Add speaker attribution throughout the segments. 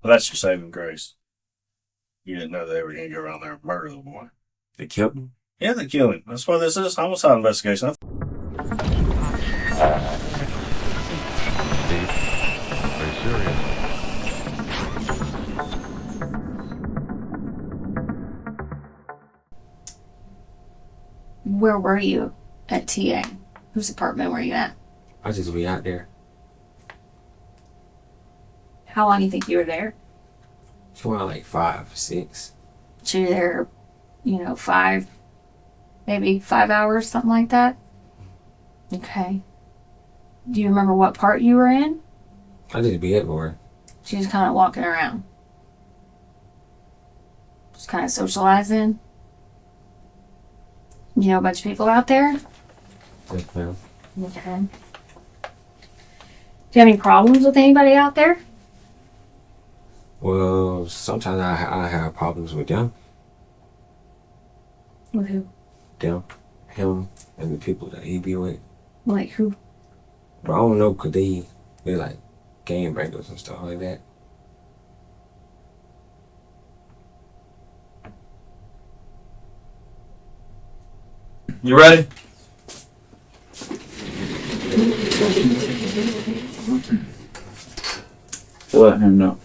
Speaker 1: Well, that's your saving grace. You didn't know they were going to go around there and murder the boy.
Speaker 2: They killed him?
Speaker 1: Yeah, they killed him. That's why this is homicide investigation.
Speaker 3: Very serious.
Speaker 4: Where were you at TA? Whose apartment were you at?
Speaker 2: I just be out there.
Speaker 4: How long do you think you were there?
Speaker 2: For like 5, 6.
Speaker 4: So you were there, 5 hours, something like that? Okay. Do you remember what part you were in?
Speaker 2: I just be everywhere.
Speaker 4: She was kind of walking around. Just kind of socializing. You know a bunch of people out there?
Speaker 2: Yes, ma'am.
Speaker 4: Okay. Do you have any problems with anybody out there?
Speaker 2: Well, sometimes I have problems with them.
Speaker 4: With who?
Speaker 2: Them, him, and the people that he be with.
Speaker 4: Like who?
Speaker 2: But I don't know, cause they like game breakers and stuff like that.
Speaker 1: You ready?
Speaker 5: Let him know.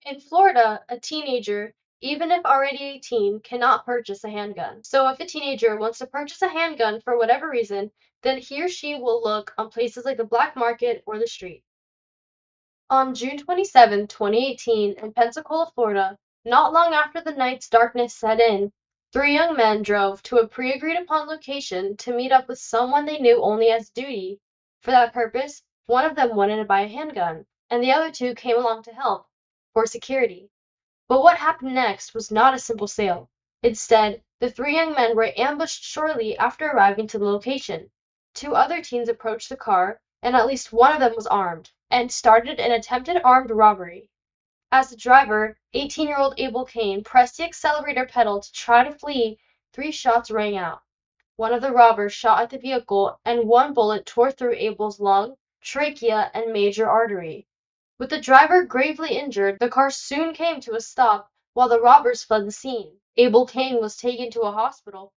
Speaker 6: In Florida, a teenager, even if already 18, cannot purchase a handgun. So if a teenager wants to purchase a handgun for whatever reason, then he or she will look on places like the black market or the street. On June 27, 2018, in Pensacola, Florida, not long after the night's darkness set in, 3 young men drove to a pre-agreed-upon location to meet up with someone they knew only as duty. For that purpose, one of them wanted to buy a handgun, and the other 2 came along to help, for security. But what happened next was not a simple sale. Instead, the 3 young men were ambushed shortly after arriving to the location. 2 other teens approached the car, and at least one of them was armed, and started an attempted armed robbery. As the driver, 18-year-old Abel Kane, pressed the accelerator pedal to try to flee, 3 shots rang out. One of the robbers shot at the vehicle, and 1 bullet tore through Abel's lung, trachea, and major artery. With the driver gravely injured, the car soon came to a stop while the robbers fled the scene. Abel Kane was taken to a hospital,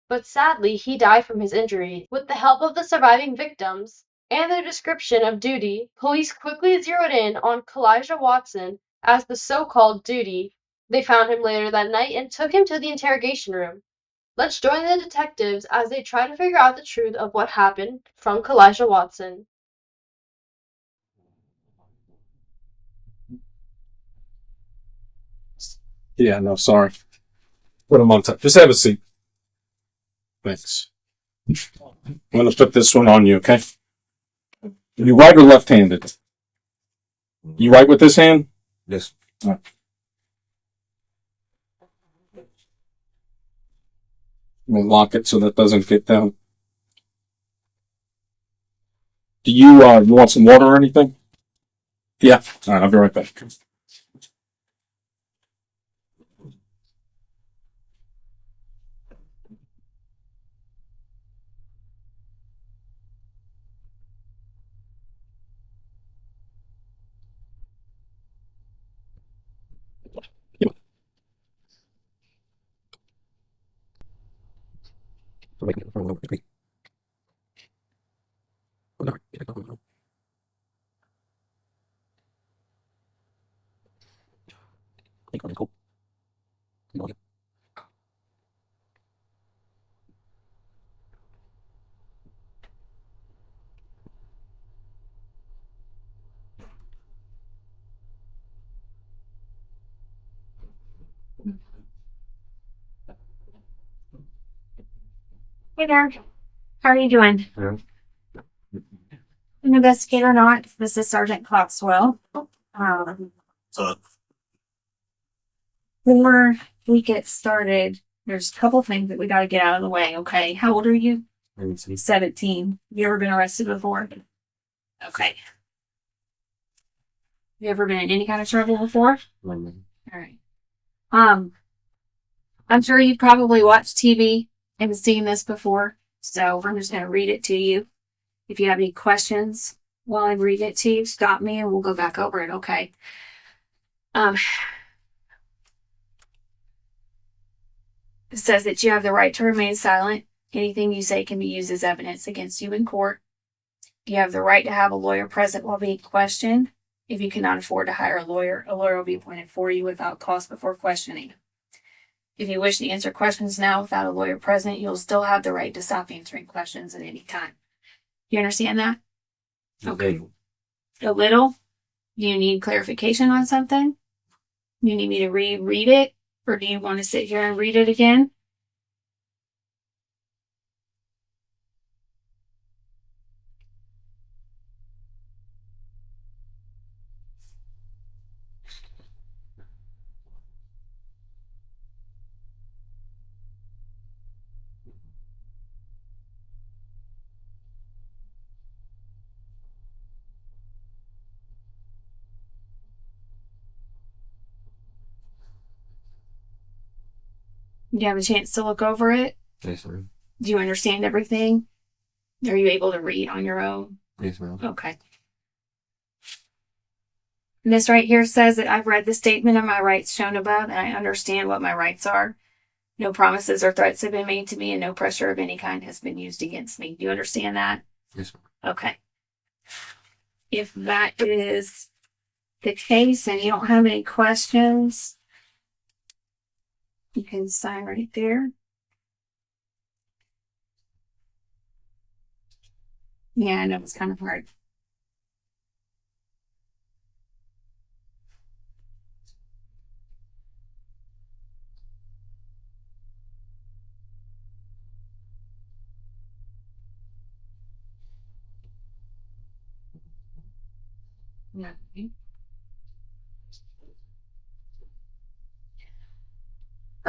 Speaker 6: but sadly he died from his injuries. With the help of the surviving victims and their description of duty, police quickly zeroed in on Kelijah Watson as the so-called duty. They found him later that night and took him to the interrogation room. Let's join the detectives as they try to figure out the truth of what happened from Kelijah Watson.
Speaker 5: Yeah, no, sorry. Put him on top. Just have a seat. Thanks. I'm going to put this one on you, okay? You right or left-handed? You right with this hand?
Speaker 2: This.
Speaker 5: Right. We'll lock it so that doesn't get down. Do you want some water or anything? Yeah. All right, I'll be right back.
Speaker 4: Hey there. How are you doing?
Speaker 2: Yeah.
Speaker 4: An investigator or not, this is Sergeant Coxwell.
Speaker 1: So,
Speaker 4: Before we get started, there's a couple things that we got to get out of the way, okay? How old are you? 17. You ever been arrested before? Okay. You ever been in any kind of trouble before? All right. I'm sure you've probably watched TV and seen this before, so I'm just going to read it to you. If you have any questions, while I read it to you. Stop me and we'll go back over it, okay? It says that you have the right to remain silent. Anything you say can be used as evidence against you in court. You have the right to have a lawyer present while being questioned. If you cannot afford to hire a lawyer will be appointed for you without cost before questioning. If you wish to answer questions now without a lawyer present, you'll still have the right to stop answering questions at any time. You understand that? Okay. A little? Do you need clarification on something? Do you need me to reread it? Or do you want to sit here and read it again? Do you have a chance to look over it?
Speaker 2: Yes, ma'am.
Speaker 4: Do you understand everything? Are you able to read on your own?
Speaker 2: Yes, ma'am.
Speaker 4: Okay. And this right here says that I've read the statement of my rights shown above and I understand what my rights are. No promises or threats have been made to me and no pressure of any kind has been used against me. Do you understand that?
Speaker 2: Yes, ma'am.
Speaker 4: Okay. If that is the case and you don't have any questions, you can sign right there. Yeah, I know it's kind of hard.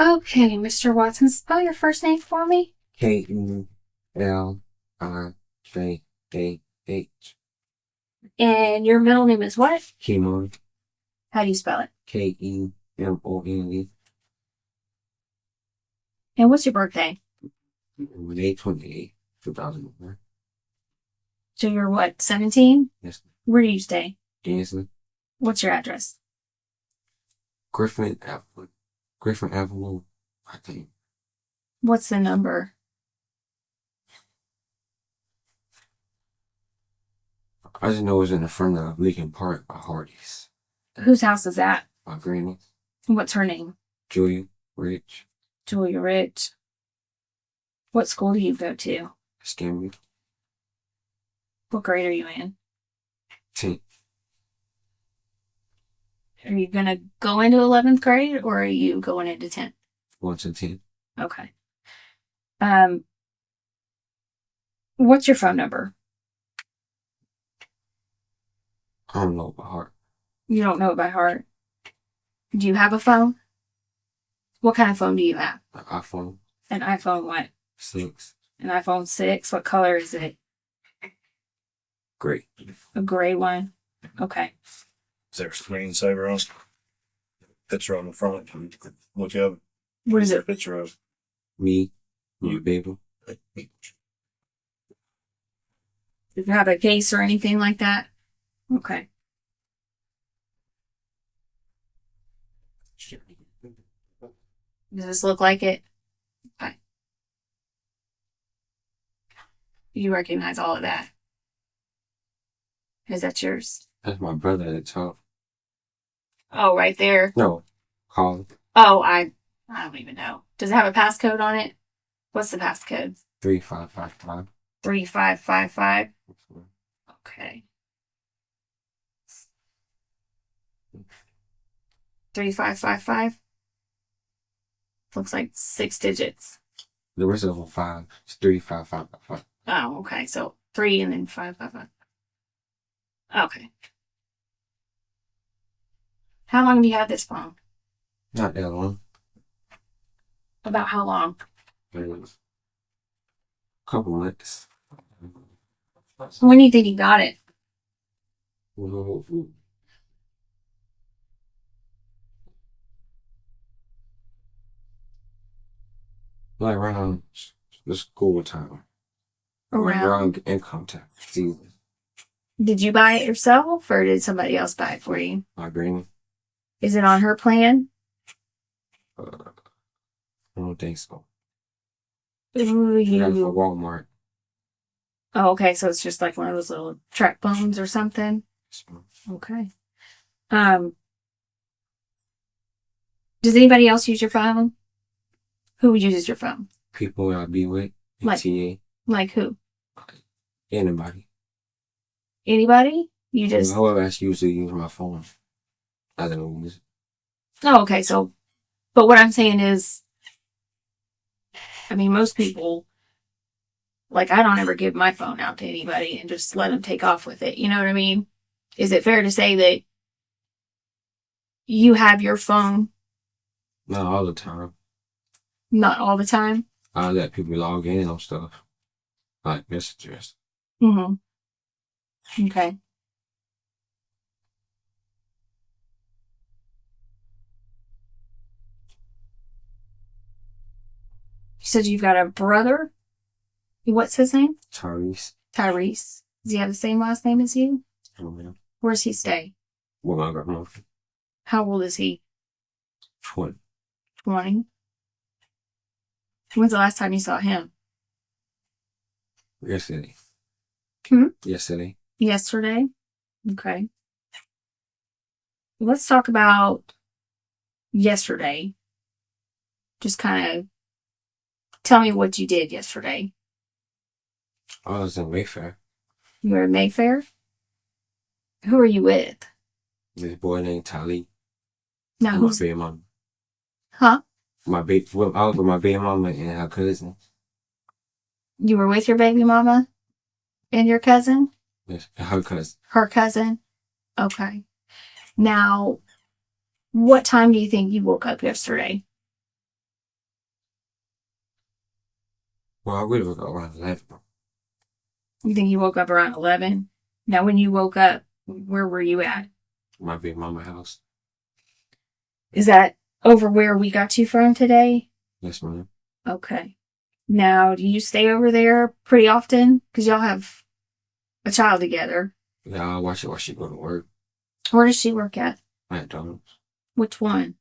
Speaker 4: Okay, Mr. Watson, spell your first name for me.
Speaker 2: Kelijah.
Speaker 4: And your middle name is what?
Speaker 2: Kemon.
Speaker 4: How do you spell it?
Speaker 2: Kemond.
Speaker 4: And what's your birthday?
Speaker 2: May 28, 2001.
Speaker 4: So you're what, 17?
Speaker 2: Yes.
Speaker 4: Where do you stay?
Speaker 2: Dansley.
Speaker 4: What's your address?
Speaker 2: Griffin Avenue, I think.
Speaker 4: What's the number?
Speaker 2: I just know it's in the front of Lincoln Park by Hardee's.
Speaker 4: Whose house is that?
Speaker 2: My granny,
Speaker 4: What's her name?
Speaker 2: Julia Rich,
Speaker 4: Julia Rich. What school do you go to?
Speaker 2: Scamby,
Speaker 4: What grade are you in?
Speaker 2: 10.
Speaker 4: Are you going to go into 11th grade or are you going into 10th?
Speaker 2: 1 to 10.
Speaker 4: Okay. What's your phone number?
Speaker 2: I don't know by heart.
Speaker 4: You don't know it by heart. Do you have a phone? What kind of phone do you have?
Speaker 2: An iPhone
Speaker 4: An iPhone what?
Speaker 2: 6.
Speaker 4: An iPhone 6? What color is it?
Speaker 2: Great.
Speaker 4: A gray one? Okay.
Speaker 1: Is there a screensaver on? Picture on the front. Look up.
Speaker 4: What is it?
Speaker 1: Picture of.
Speaker 2: Me, my baby.
Speaker 4: Does it have a case or anything like that? Okay. Does this look like it? Okay. You recognize all of that? Is that yours?
Speaker 2: That's my brother at the top.
Speaker 4: Oh, right there.
Speaker 2: No, Colin.
Speaker 4: Oh, I don't even know. Does it have a passcode on it? What's the passcode?
Speaker 2: 3555.
Speaker 4: 3555. Okay. 3555. Looks like 6 digits.
Speaker 2: The rest of them 5. It's 35555.
Speaker 4: Oh, okay. So 3 and then 555. Okay. How long have you had this phone?
Speaker 2: Not that long.
Speaker 4: About how long?
Speaker 2: A couple months.
Speaker 4: When do you think you got it?
Speaker 2: Like around the school time.
Speaker 4: Around.
Speaker 2: Around income tax season.
Speaker 4: Did you buy it yourself or did somebody else buy it for you?
Speaker 2: My granny.
Speaker 4: Is it on her plan?
Speaker 2: I don't think so.
Speaker 4: Ooh,
Speaker 2: I got it from
Speaker 4: you.
Speaker 2: Walmart.
Speaker 4: Oh, okay. So it's just like one of those little track phones or something. Okay. Does anybody else use your phone? Who uses your phone?
Speaker 2: People I be with,
Speaker 4: Like-
Speaker 2: TA,
Speaker 4: Like who?
Speaker 2: anybody.
Speaker 4: Anybody? You just.
Speaker 2: Whoever else usually use my phone. I don't use it.
Speaker 4: Oh, okay. So, but what I'm saying is, I mean, most people, like, I don't ever give my phone out to anybody and just let them take off with it. You know what I mean? Is it fair to say that you have your phone
Speaker 2: Not all the time.
Speaker 4: not all the time?
Speaker 2: I let people log in on stuff. Like messages.
Speaker 4: Mm-hmm. Okay. You said you've got a brother? What's his name?
Speaker 2: Tyrese.
Speaker 4: Tyrese. Does he have the same last name as you?
Speaker 2: Oh, man.
Speaker 4: Where's he stay?
Speaker 2: With my grandma.
Speaker 4: How old is he?
Speaker 2: 20.
Speaker 4: 20? When's the last time you saw him?
Speaker 2: Yesterday.
Speaker 4: Hmm?
Speaker 2: Yesterday.
Speaker 4: Yesterday? Okay. Let's talk about yesterday. Just kind of tell me what you did yesterday.
Speaker 2: I was in Mayfair.
Speaker 4: You were in Mayfair? Who are you with?
Speaker 2: This boy named Tali.
Speaker 4: Now
Speaker 2: My
Speaker 4: who's...
Speaker 2: baby mama.
Speaker 4: Huh?
Speaker 2: I was with my baby mama and her cousin.
Speaker 4: You were with your baby mama and your cousin?
Speaker 2: Yes, her cousin.
Speaker 4: Her cousin? Okay. Now, what time do you think you woke up yesterday?
Speaker 2: Well, I really woke up around 11.
Speaker 4: You think you woke up around 11? Now, when you woke up, where were you at?
Speaker 2: My baby mama house.
Speaker 4: Is that over where we got you from today?
Speaker 2: Yes, ma'am.
Speaker 4: Okay. Now, do you stay over there pretty often? Because y'all have a child together.
Speaker 2: Yeah, I'll watch it while she go to work.
Speaker 4: Where does she work at?
Speaker 2: McDonald's.
Speaker 4: Which one?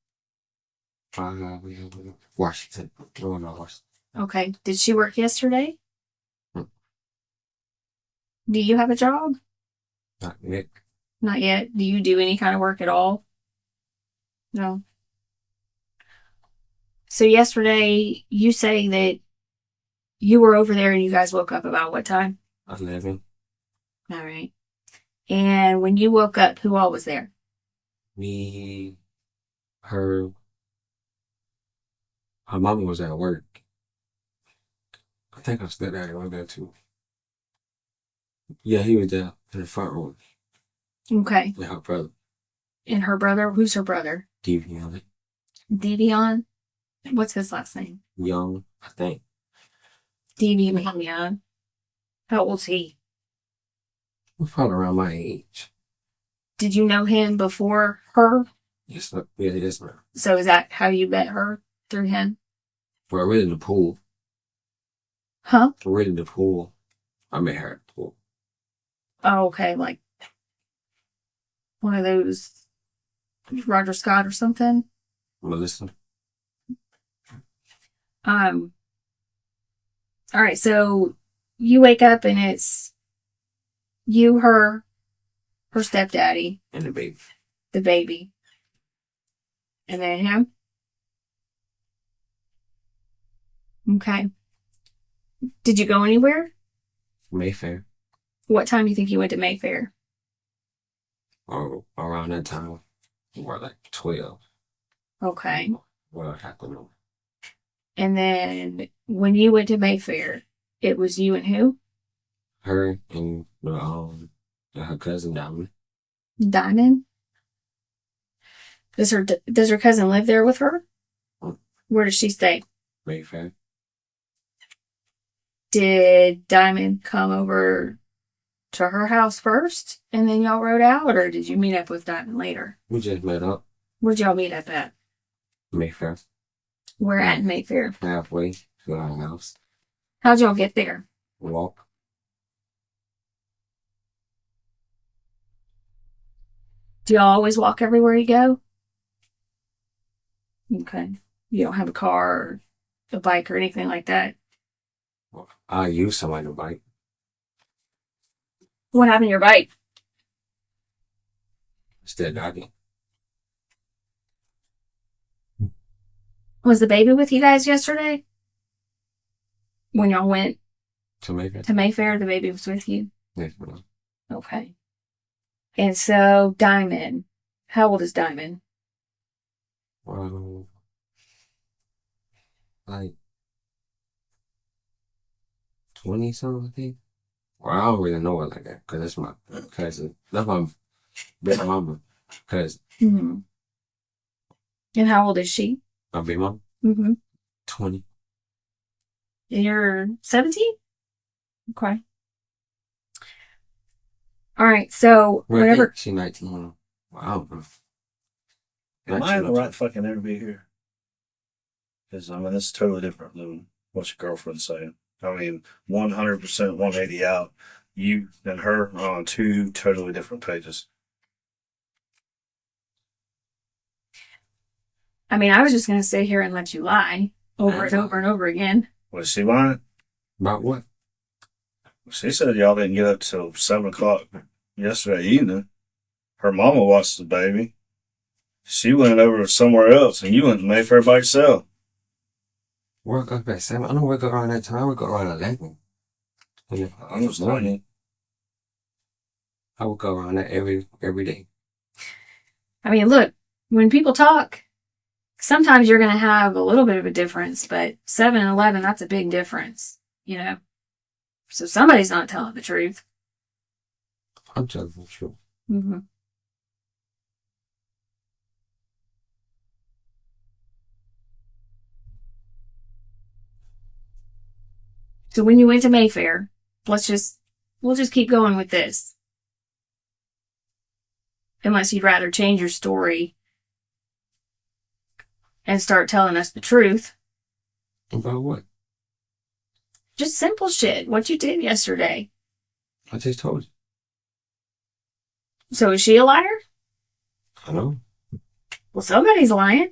Speaker 2: Washington. No, not Washington.
Speaker 4: Okay. Did she work yesterday?
Speaker 2: Hmm.
Speaker 4: Do you have a job?
Speaker 2: Not Nick.
Speaker 4: Not yet. Do you do any kind of work at all? No. So yesterday, you say that you were over there and you guys woke up about what time?
Speaker 2: 11.
Speaker 4: All right. And when you woke up, who all was there?
Speaker 2: Me, her mama was at work. I think her stepdaddy was there too. Yeah, he was there in the front room.
Speaker 4: Okay.
Speaker 2: With her brother.
Speaker 4: And her brother? Who's her brother?
Speaker 2: Devion.
Speaker 4: Devion? What's his last name?
Speaker 2: Young, I think.
Speaker 4: Devion. How old's he?
Speaker 2: He's probably around my age.
Speaker 4: Did you know him before her?
Speaker 2: Yes, yeah, yes, ma'am.
Speaker 4: So is that how you met her? Through him?
Speaker 2: We're really in the pool.
Speaker 4: Huh?
Speaker 2: We're really in the pool. I met her at the pool.
Speaker 4: Oh, okay. Like one of those Roger Scott or something?
Speaker 2: Melissa.
Speaker 4: All right. So you wake up and it's you, her stepdaddy,
Speaker 2: And the baby.
Speaker 4: the baby, and then him. Okay. Did you go anywhere?
Speaker 2: Mayfair.
Speaker 4: What time do you think you went to Mayfair?
Speaker 2: Or around that time. Or like 12.
Speaker 4: Okay.
Speaker 2: Well, I don't know.
Speaker 4: And then when you went to Mayfair, it was you and who?
Speaker 2: Her and her cousin Diamond.
Speaker 4: Diamond? Does her cousin live there with her? Where does she stay?
Speaker 2: Mayfair.
Speaker 4: Did Diamond come over to her house first and then y'all rode out, or did you meet up with Diamond later?
Speaker 2: We just met up.
Speaker 4: Where'd y'all meet up at?
Speaker 2: Mayfair.
Speaker 4: Where at in Mayfair?
Speaker 2: Halfway to our house.
Speaker 4: How'd y'all get there?
Speaker 2: Walk.
Speaker 4: Do y'all always walk everywhere you go? Okay. You don't have a car or a bike or anything like that?
Speaker 2: I use somebody's bike.
Speaker 4: What happened to your bike?
Speaker 2: Still got it.
Speaker 4: Was the baby with you guys yesterday? When y'all went
Speaker 2: To make it.
Speaker 4: to Mayfair, the baby was with you?
Speaker 2: Yes, ma'am.
Speaker 4: Okay. And so, Diamond. How old is Diamond?
Speaker 2: Like 20 something, I think. Well, I don't really know it like that because that's my cousin. That's my big mama cousin.
Speaker 4: Mm-hmm. And how old is she?
Speaker 2: My big mama,
Speaker 4: Mm-hmm.
Speaker 2: 20.
Speaker 4: And you're 17? Okay. All right. So,
Speaker 2: Well, I
Speaker 4: whenever.
Speaker 2: think she 19. Well, I don't know.
Speaker 1: Am I in the right fucking interview here? Because, I mean, this is totally different than what your girlfriend's saying. I mean, 100% 180 out. You and her are on two totally different pages.
Speaker 4: I mean, I was just going to sit here and let you lie over and over and over again.
Speaker 1: Was she lying?
Speaker 2: About what?
Speaker 1: She said y'all didn't get up till 7 o'clock yesterday evening. Her mama watched the baby. She went over somewhere else, and you went to Mayfair by yourself.
Speaker 2: Work up at 7. I don't wake up around that time. I wake up around 11. Yeah,
Speaker 1: I was lying.
Speaker 2: I wake up around that every day.
Speaker 4: I mean, look, when people talk, sometimes you're going to have a little bit of a difference, but 7 and 11, that's a big difference, you know? So somebody's not telling the truth.
Speaker 2: I'm telling the truth.
Speaker 4: Mm-hmm. So when you went to Mayfair, we'll just keep going with this. Unless you'd rather change your story and start telling us the truth.
Speaker 2: About what?
Speaker 4: Just simple shit. What you did yesterday.
Speaker 2: I just told you.
Speaker 4: So is she a liar?
Speaker 2: I know.
Speaker 4: Well, somebody's lying.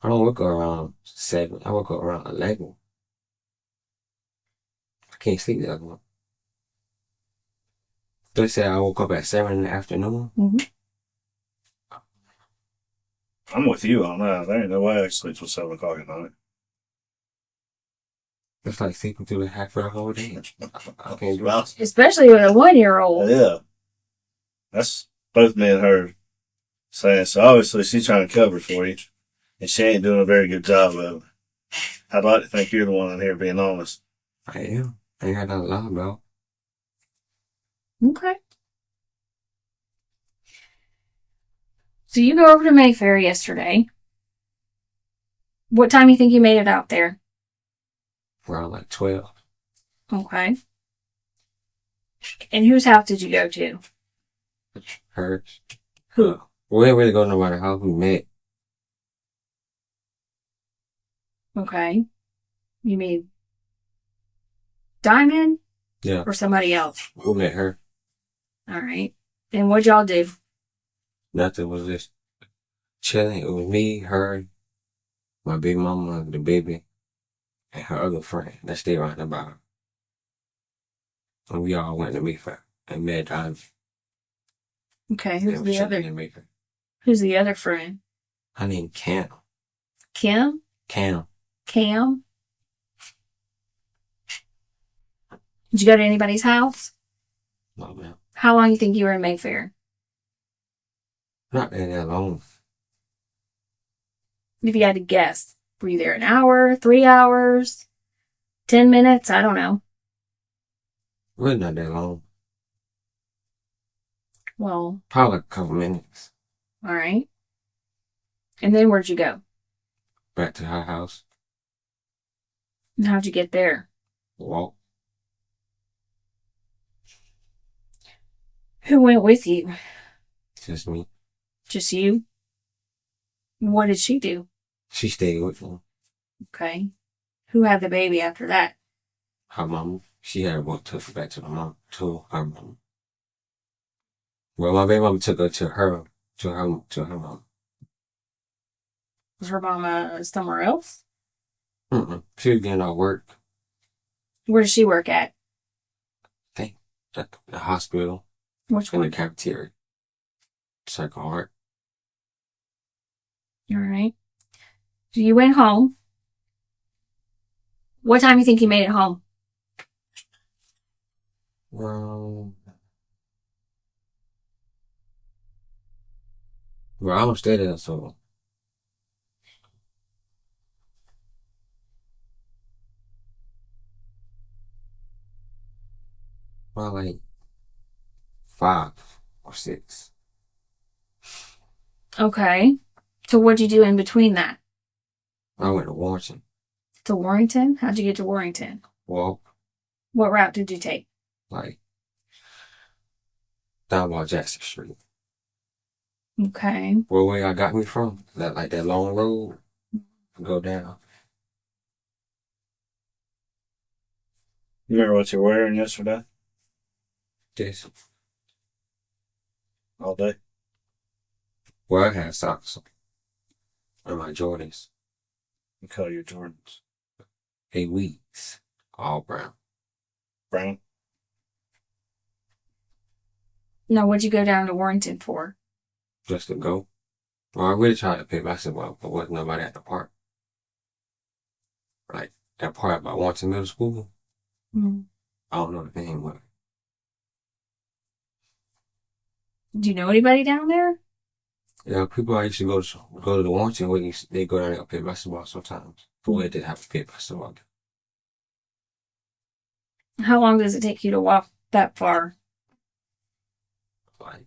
Speaker 2: I don't wake up around 7. I wake up around 11. I can't sleep the other one. They said I woke up at 7 in the afternoon.
Speaker 4: Mm-hmm.
Speaker 1: I'm with you on that. There ain't no way I sleep till 7 o'clock at night.
Speaker 2: It's like sleeping through the half of the whole day. I can't do it.
Speaker 4: Especially with a 1-year-old.
Speaker 1: Yeah. That's both me and her saying. So obviously she's trying to cover for you, and she ain't doing a very good job of it. I'd like to think you're the one in here being honest.
Speaker 2: I am. I ain't got nothing to lie about.
Speaker 4: Okay. So you go over to Mayfair yesterday. What time do you think you made it out there?
Speaker 2: Around like 12.
Speaker 4: Okay. And whose house did you go to?
Speaker 2: Hers.
Speaker 4: Who?
Speaker 2: We ain't really go to nobody's house. We met.
Speaker 4: Okay. You mean Diamond?
Speaker 2: Yeah.
Speaker 4: Or somebody else?
Speaker 2: We met her.
Speaker 4: All right. And what'd y'all do?
Speaker 2: Nothing, was just chilling. It was me, her, my big mama, the baby, and her other friend that stayed around the bottom. And we all went to Mayfair and met Diamond.
Speaker 4: Okay.
Speaker 2: And
Speaker 4: Who's
Speaker 2: we
Speaker 4: the
Speaker 2: chilling
Speaker 4: other?
Speaker 2: in Mayfair.
Speaker 4: Who's the other friend?
Speaker 2: Her name Cam.
Speaker 4: Kim?
Speaker 2: Cam.
Speaker 4: Cam? Did you go to anybody's house?
Speaker 2: No, man.
Speaker 4: How long you think you were in Mayfair?
Speaker 2: Not there that long.
Speaker 4: If you had to guess, were you there an hour, 3 hours, 10 minutes? I don't know.
Speaker 2: Really not that long.
Speaker 4: Well,
Speaker 2: Probably like a couple minutes.
Speaker 4: all right. And then where'd you go?
Speaker 2: Back to her house.
Speaker 4: And how'd you get there?
Speaker 2: Walk.
Speaker 4: Who went with you?
Speaker 2: Just me.
Speaker 4: Just you? What did she do?
Speaker 2: She stayed with me.
Speaker 4: Okay. Who had the baby after that?
Speaker 2: Her mama. She had one took her back to the mom, to her mama. Well, my baby mama took her to her To her mom.
Speaker 4: Was her mama somewhere else?
Speaker 2: She was getting off work.
Speaker 4: Where does she work at?
Speaker 2: I think at the hospital.
Speaker 4: Which
Speaker 2: In the
Speaker 4: one?
Speaker 2: cafeteria. Circle Heart.
Speaker 4: All right. So you went home. What time do you think you made it home?
Speaker 2: Well, I don't stay there, so probably like 5 or 6.
Speaker 4: Okay. So what'd you do in between that?
Speaker 2: I went to Warrington.
Speaker 4: To Warrington? How'd you get to Warrington?
Speaker 2: Walk
Speaker 4: What route did you take?
Speaker 2: like down by Jackson Street.
Speaker 4: Okay.
Speaker 2: Where y'all got me from? That long road. Go down.
Speaker 1: You remember what you were wearing yesterday?
Speaker 2: This.
Speaker 1: All day?
Speaker 2: Well, I had socks on my Jordans.
Speaker 1: You color your Jordans?
Speaker 2: 8 weeks. All brown.
Speaker 1: Brown?
Speaker 4: Now, what'd you go down to Warrington for?
Speaker 2: Just to go. Well, I really tried to play basketball, but wasn't nobody at the park. Like, that part by Warrington Middle School.
Speaker 4: Mm.
Speaker 2: I don't know the name of it.
Speaker 4: Do you know anybody down there?
Speaker 2: Yeah, people I used to go to the Warrington with, they go down there and play basketball sometimes. But we did have to play basketball.
Speaker 4: How long does it take you to walk that far?
Speaker 2: Like,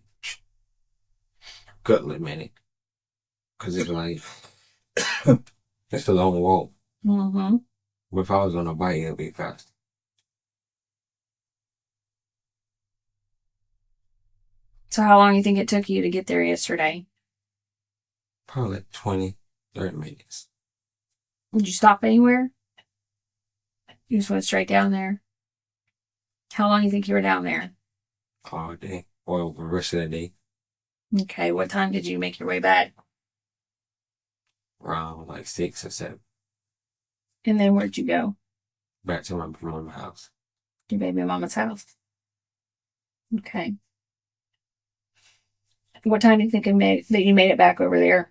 Speaker 2: couple of minutes. Cause it's like, it's a long walk.
Speaker 4: Mm-hmm.
Speaker 2: But if I was on a bike, it'd be fast.
Speaker 4: So how long do you think it took you to get there yesterday?
Speaker 2: Probably like 20, 30 minutes.
Speaker 4: Did you stop anywhere? You just went straight down there? How long do you think you were down there?
Speaker 2: All day. Or the rest of the day.
Speaker 4: Okay, what time did you make your way back?
Speaker 2: Around like 6 or 7.
Speaker 4: And then where'd you go?
Speaker 2: Back to my mama's house.
Speaker 4: Your baby mama's house. Okay. What time do you think that you made it back over there?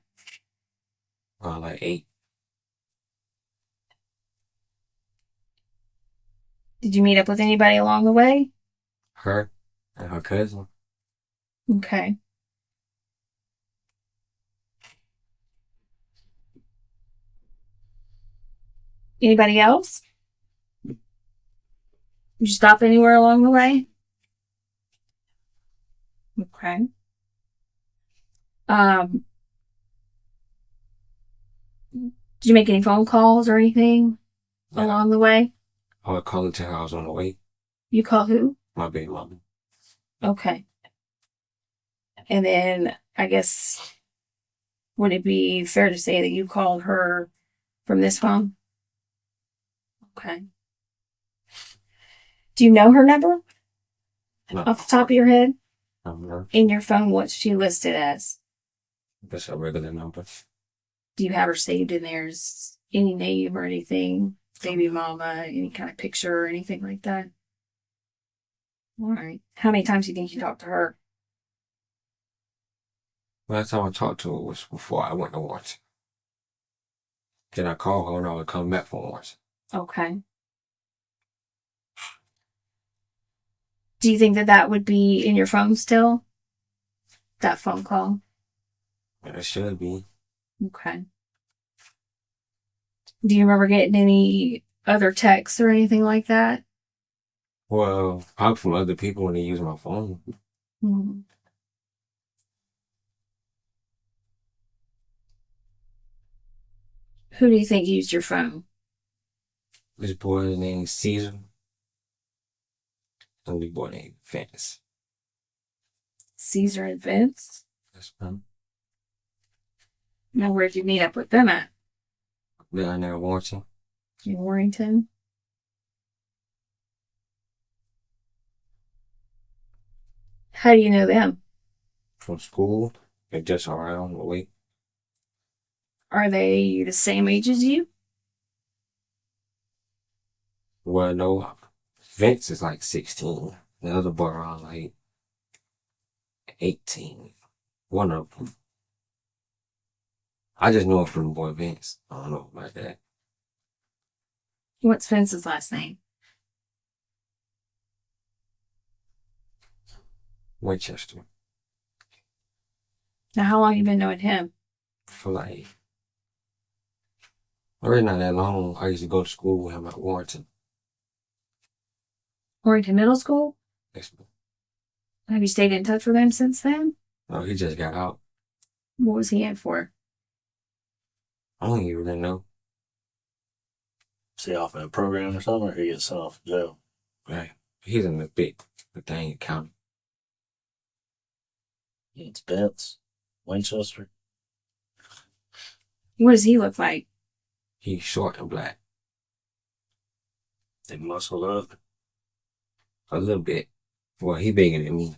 Speaker 2: Around like 8.
Speaker 4: Did you meet up with anybody along the way?
Speaker 2: Her and her cousin.
Speaker 4: Okay. Anybody else? Did you stop anywhere along the way? Okay. Did you make any phone calls or anything along the way?
Speaker 2: I would call her till I was on the way.
Speaker 4: You call who?
Speaker 2: My baby mama.
Speaker 4: Okay. And then I guess, would it be fair to say that you called her from this phone? Okay. Do you know her number
Speaker 2: No.
Speaker 4: off the top of your head?
Speaker 2: No.
Speaker 4: In your phone, what's she listed as?
Speaker 2: That's a regular number.
Speaker 4: Do you have her saved in there as any name or anything? Baby mama, any kind of picture or anything like that? All right. How many times do you think you talked to her?
Speaker 2: Last time I talked to her was before I went to Warrington. Then I called her and I would come back from Warrington.
Speaker 4: Okay. Do you think that would be in your phone still? That phone call?
Speaker 2: And it should be.
Speaker 4: Okay. Do you remember getting any other texts or anything like that?
Speaker 2: Well, probably from other people when they use my phone.
Speaker 4: Hmm. Who do you think used your phone?
Speaker 2: This boy named Caesar. And this boy named Vince.
Speaker 4: Caesar and Vince?
Speaker 2: That's fun.
Speaker 4: Now, where'd you meet up with them at?
Speaker 2: Down there in Warrington.
Speaker 4: In Warrington? How do you know them?
Speaker 2: From school. They're just around the way.
Speaker 4: Are they the same age as you?
Speaker 2: Well, no, Vince is like 16. The other boy around like 18. One of them. I just know it from the boy Vince. I don't know about that.
Speaker 4: What's Vince's last name?
Speaker 2: Winchester.
Speaker 4: Now, how long you been knowing him?
Speaker 2: For like, really not that long. I used to go to school with him at Warrenton.
Speaker 4: Warrington Middle School?
Speaker 2: Yes,
Speaker 4: Have you stayed in touch with him since then?
Speaker 2: no, he just got out.
Speaker 4: What was he in for?
Speaker 2: I don't even really know.
Speaker 1: Is he off in a program or something, or he gets sent off to jail?
Speaker 2: Right. He's in the thing county.
Speaker 1: It's Vince. Winchester.
Speaker 4: What does he look like?
Speaker 2: He's short and black.
Speaker 1: They muscled up.
Speaker 2: A little bit. Well, he bigger than me.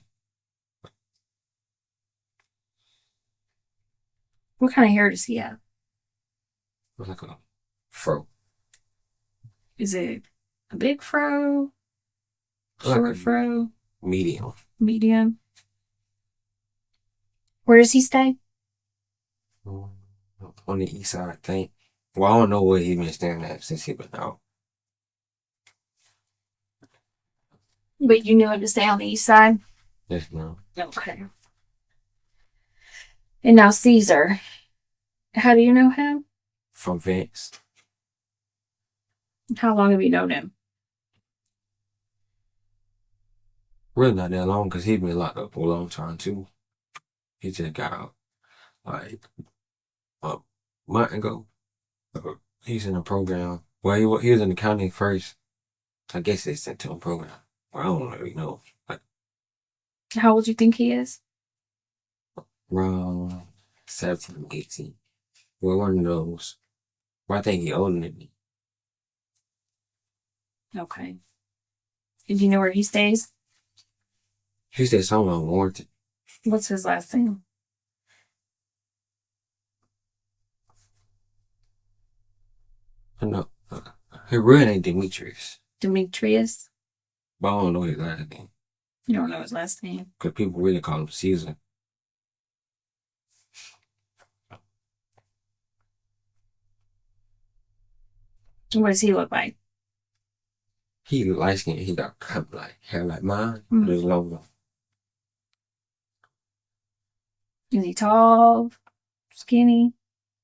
Speaker 4: What kind of hair does he have?
Speaker 2: Looks like a fro.
Speaker 4: Is it a big fro?
Speaker 2: Like
Speaker 4: Short
Speaker 2: a
Speaker 4: fro?
Speaker 2: medium.
Speaker 4: Medium? Where does he stay?
Speaker 2: On the east side, I think. Well, I don't know where he's been staying at since he been out.
Speaker 4: But you knew him to stay on the east side?
Speaker 2: Yes, no.
Speaker 4: Okay. And now Caesar. How do you know him?
Speaker 2: From Vince.
Speaker 4: How long have you known him?
Speaker 2: Really not that long because he's been locked up for a long time too. He just got out like a month ago. He's in a program. Well, he was in the county first. I guess they sent to a program. Well, I don't really know. Like
Speaker 4: How old do you think he is?
Speaker 2: around 17, 18. Well, one of those. Well, I think he's older than me.
Speaker 4: Okay. Did you know where he stays?
Speaker 2: He said somewhere in Warrenton.
Speaker 4: What's his last name?
Speaker 2: I know. His real name Demetrius.
Speaker 4: Demetrius?
Speaker 2: But I don't know his last name.
Speaker 4: You don't know his last name.
Speaker 2: Because people really call him Caesar.
Speaker 4: What does he look like?
Speaker 2: He light skinned. He got cut like hair like mine,
Speaker 4: Mm.
Speaker 2: but it's longer.
Speaker 4: Is he tall? Skinny?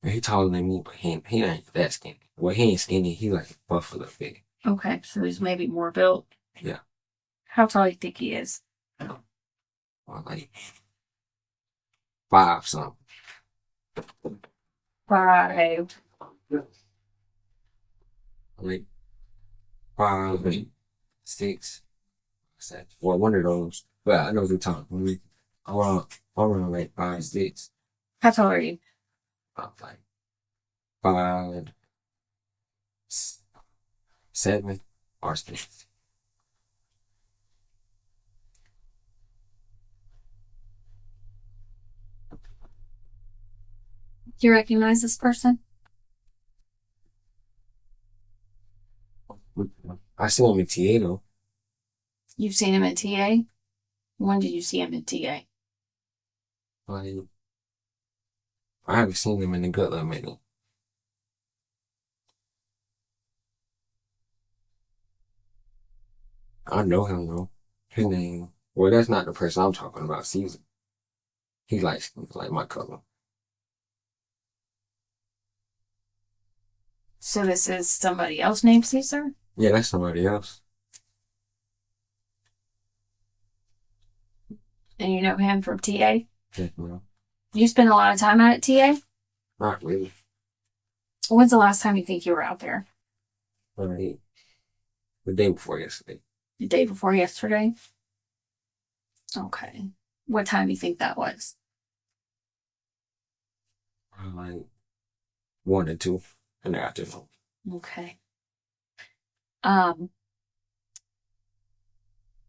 Speaker 2: And he taller than me, but he ain't that skinny. Well, he ain't skinny. He like buff a little bit.
Speaker 4: Okay, so he's maybe more built.
Speaker 2: Yeah.
Speaker 4: How tall do you think he is?
Speaker 2: Or like 5 something.
Speaker 4: 5.
Speaker 2: Like 5, 6, 7. Well, one of those. But I know what you're talking about. Around like 5, 6.
Speaker 4: How tall are you?
Speaker 2: Like 5, 7 or 6.
Speaker 4: Do you recognize this person?
Speaker 2: I see him in TA though.
Speaker 4: You've seen him at TA? When did you see him at TA?
Speaker 2: Like, I haven't seen him in the gut love meeting. I know him though. His name. Well, that's not the person I'm talking about. Caesar. He likes like my color.
Speaker 4: So this is somebody else named Caesar?
Speaker 2: Yeah, that's somebody else.
Speaker 4: And you know him from TA?
Speaker 2: Yeah, no,
Speaker 4: You spend a lot of time out at TA?
Speaker 2: not really.
Speaker 4: When's the last time you think you were out there?
Speaker 2: Like, the day before yesterday.
Speaker 4: The day before yesterday? Okay. What time do you think that was?
Speaker 2: Like 1 or 2 in the afternoon.
Speaker 4: Okay.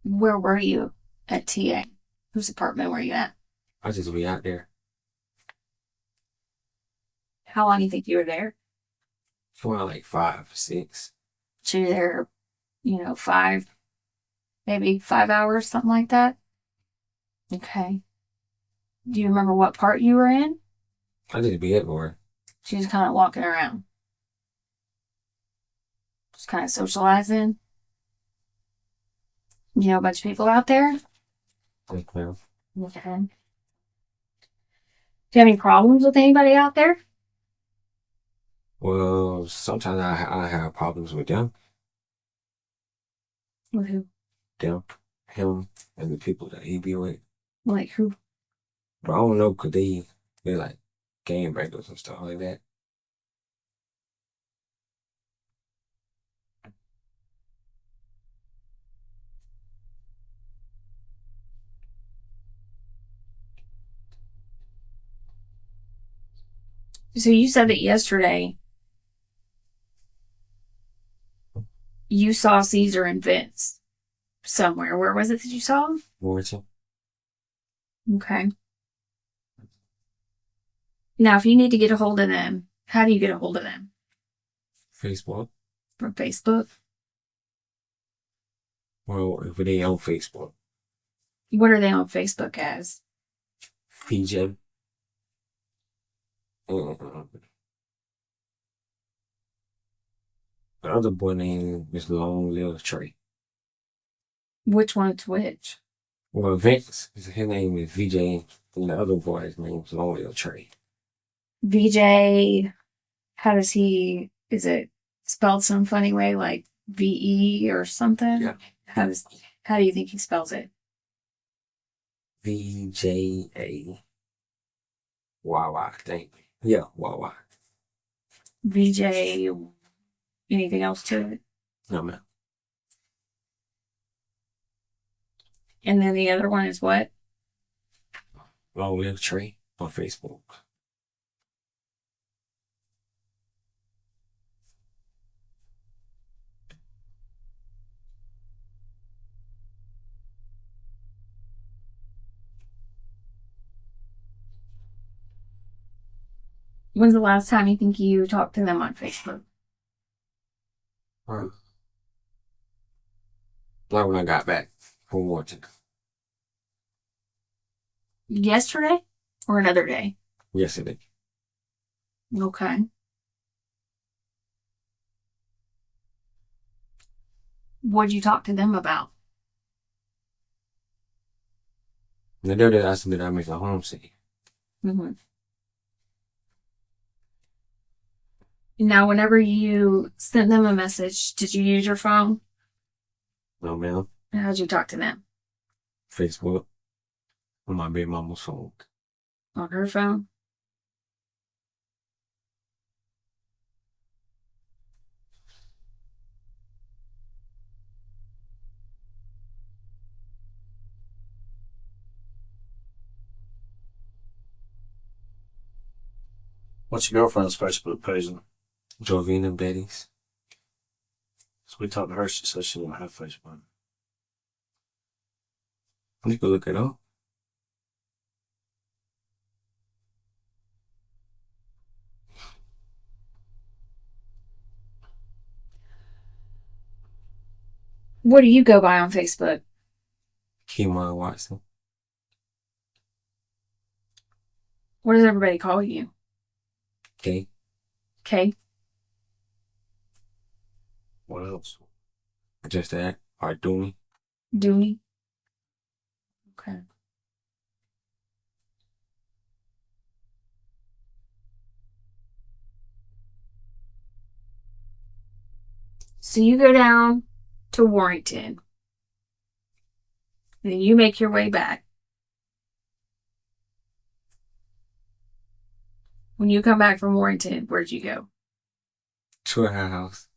Speaker 4: Where were you at TA? Whose apartment were you at?
Speaker 2: I just be out there.
Speaker 4: How long do you think you were there?
Speaker 2: Around like 5 or 6.
Speaker 4: So you're there, 5, maybe 5 hours, something like that? Okay. Do you remember what part you were in?
Speaker 2: I just be everywhere.
Speaker 4: She was kind of walking around. Just kind of socializing. You know, a bunch of people out there?
Speaker 2: Okay.
Speaker 4: Okay. Do you have any problems with anybody out there?
Speaker 2: Well, sometimes I have problems with them,
Speaker 4: With who?
Speaker 2: him, and the people that he be with.
Speaker 4: Like who?
Speaker 2: But I don't know, cause they like game breakers and stuff like that.
Speaker 4: So you said that yesterday you saw Caesar and Vince somewhere. Where was it that you saw them?
Speaker 2: Warrington.
Speaker 4: Okay. Now, if you need to get a hold of them, how do you get a hold of them?
Speaker 2: Facebook.
Speaker 4: From Facebook?
Speaker 2: Well, if they on Facebook.
Speaker 4: What are they on Facebook as?
Speaker 2: PJ. The other boy name is Long Live Trey.
Speaker 4: Which one's which?
Speaker 2: Well, Vince, his name is VJ, and the other boy's name is Long Live Trey.
Speaker 4: VJ, how does he, is it spelled some funny way, like VE or something?
Speaker 2: Yeah.
Speaker 4: How do you think he spells it?
Speaker 2: VJA. I think. Yeah, YY.
Speaker 4: VJ, anything else to it?
Speaker 2: No, man.
Speaker 4: And then the other one is what?
Speaker 2: Long Live Trey on Facebook.
Speaker 4: When's the last time you think you talked to them on Facebook?
Speaker 2: Right. Like when I got back from Warrington.
Speaker 4: Yesterday or another day?
Speaker 2: Yesterday.
Speaker 4: Okay. What'd you talk to them about?
Speaker 2: The day that I said that I make a homicide.
Speaker 4: Mm-hmm. Now, whenever you sent them a message, did you use your phone?
Speaker 2: No, man.
Speaker 4: How'd you talk to them?
Speaker 2: Facebook. On my baby mama's phone.
Speaker 4: On her phone?
Speaker 1: What's your girlfriend's Facebook page?
Speaker 2: Jovina Betty's.
Speaker 1: So we talked to her. She said she didn't have Facebook.
Speaker 2: You can look it up.
Speaker 4: What do you go by on Facebook?
Speaker 2: Kelijah Watson.
Speaker 4: What does everybody call you?
Speaker 2: Okay.
Speaker 4: Okay.
Speaker 1: What else?
Speaker 2: Just that. Or Dooney.
Speaker 4: Dooney? Okay. So you go down to Warrington. Then you make your way back. When you come back from Warrington, where'd you go?
Speaker 2: To her house.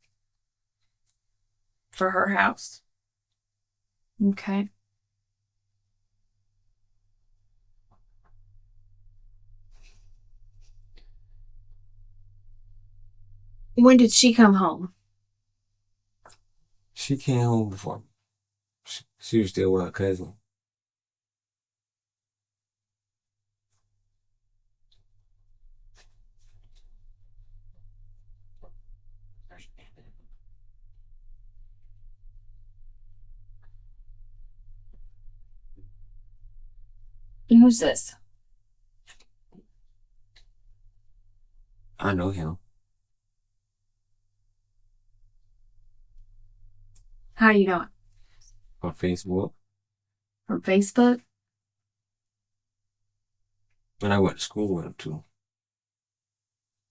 Speaker 4: For her house. Okay. When did she come home?
Speaker 2: She came home before. She was still with her cousin.
Speaker 4: Who's this?
Speaker 2: I know him
Speaker 4: How do you know it?
Speaker 2: on Facebook.
Speaker 4: From Facebook?
Speaker 2: And I went to school with him too.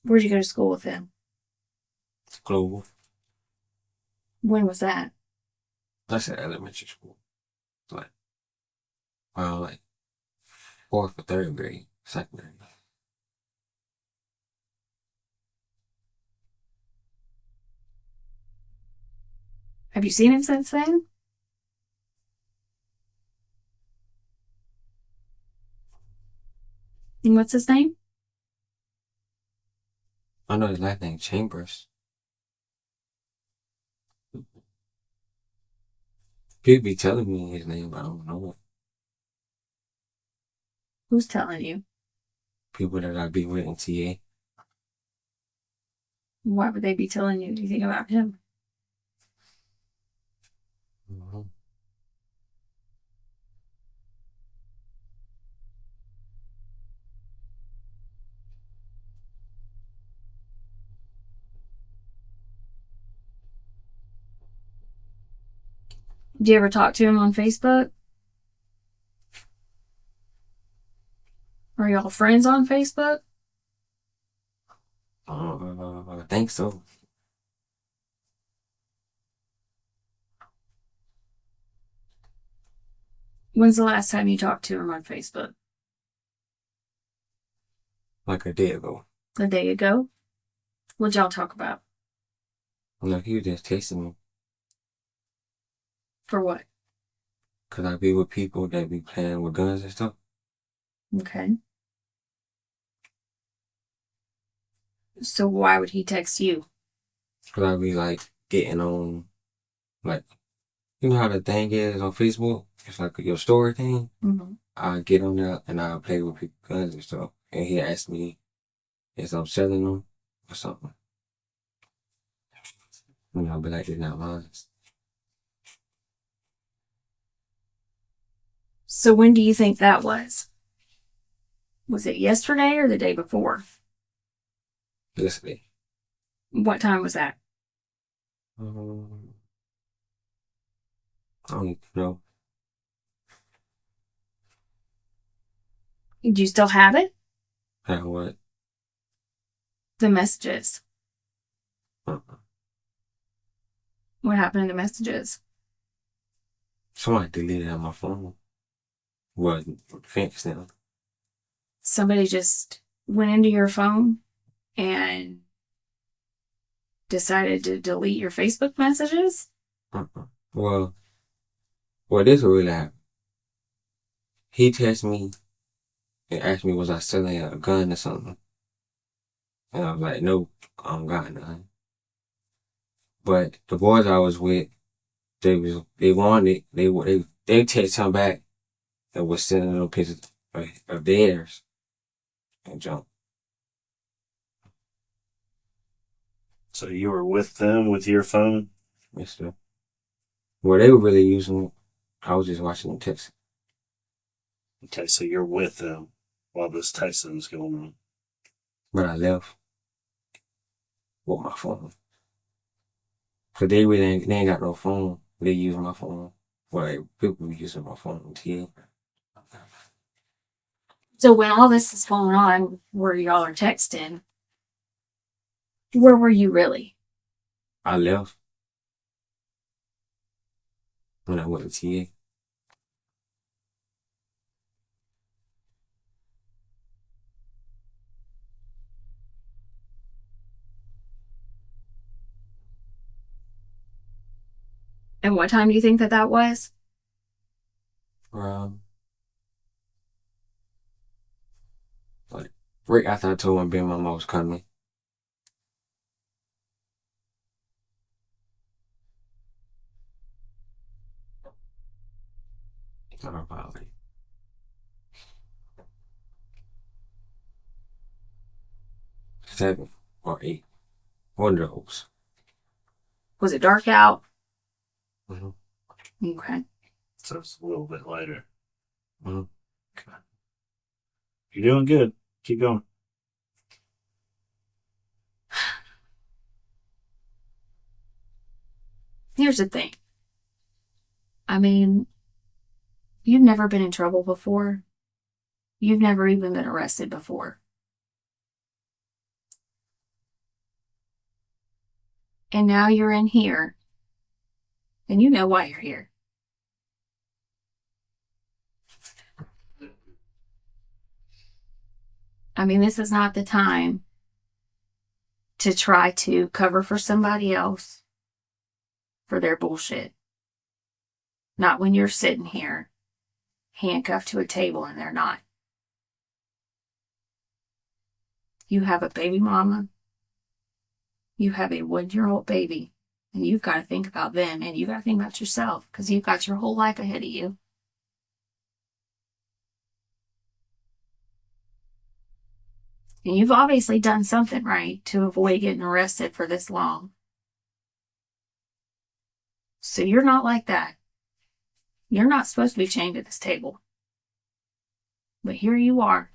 Speaker 4: Where'd you go to school with him?
Speaker 2: It's global.
Speaker 4: When was that?
Speaker 2: That's at elementary school. Like, like 4th or 3rd grade, 2nd grade.
Speaker 4: Have you seen him since then? And what's his name?
Speaker 2: I know his last name Chambers. People be telling me his name, but I don't know it.
Speaker 4: Who's telling you?
Speaker 2: People that I be with in TA.
Speaker 4: Why would they be telling you anything about him?
Speaker 2: Mm-hmm.
Speaker 4: Did you ever talk to him on Facebook? Are y'all friends on Facebook?
Speaker 2: I think so.
Speaker 4: When's the last time you talked to him on Facebook?
Speaker 2: Like a day ago.
Speaker 4: A day ago? What'd y'all talk about?
Speaker 2: Like he was just texting me.
Speaker 4: For what?
Speaker 2: Cause I be with people that be playing with guns and stuff.
Speaker 4: Okay. So why would he text you?
Speaker 2: Cause I be like getting on, like, you know how the thing is on Facebook? It's like your story thing.
Speaker 4: Mm-hmm.
Speaker 2: I get on there and I play with people's guns and stuff. And he asked me if I'm selling them or something. And I'll be like, it's not mine.
Speaker 4: So when do you think that was? Was it yesterday or the day before?
Speaker 2: Yesterday.
Speaker 4: What time was that?
Speaker 2: I don't know.
Speaker 4: Do you still have it?
Speaker 2: How what?
Speaker 4: The messages.
Speaker 2: Uh-uh.
Speaker 4: What happened to the messages?
Speaker 2: Somebody deleted it on my phone. Well, fence now.
Speaker 4: Somebody just went into your phone and decided to delete your Facebook messages?
Speaker 2: Well, this will really happen. He texted me and asked me was I selling a gun or something. And I was like, no, I don't got none. But the boys I was with, they wanted, they text him back and was sending them pictures of theirs and junk.
Speaker 1: So you were with them with your phone?
Speaker 2: Yes, sir. Well, they were really using it. I was just watching them text.
Speaker 1: Okay, so you're with them while this texting's going on.
Speaker 2: But I left with my phone. Cause they ain't got no phone. They use my phone. Well, people be using my phone. Yeah.
Speaker 4: So when all this is going on, where y'all are texting, where were you really?
Speaker 2: I left when I went to TA.
Speaker 4: And what time do you think that was?
Speaker 2: Like right after I told my baby mama I was coming. Probably 7 or 8. One of those.
Speaker 4: Was it dark out?
Speaker 2: Mm-hmm.
Speaker 4: Okay.
Speaker 1: So it's a little bit later.
Speaker 2: Mm-hmm.
Speaker 1: Okay. You're doing good. Keep going.
Speaker 4: Here's the thing. I mean, you've never been in trouble before. You've never even been arrested before. And now you're in here. And you know why you're here. I mean, this is not the time to try to cover for somebody else for their bullshit. Not when you're sitting here handcuffed to a table and they're not. You have a baby mama. You have a 1-year-old baby. And you've got to think about them and you've got to think about yourself because you've got your whole life ahead of you. And you've obviously done something right to avoid getting arrested for this long. So you're not like that. You're not supposed to be chained to this table. But here you are.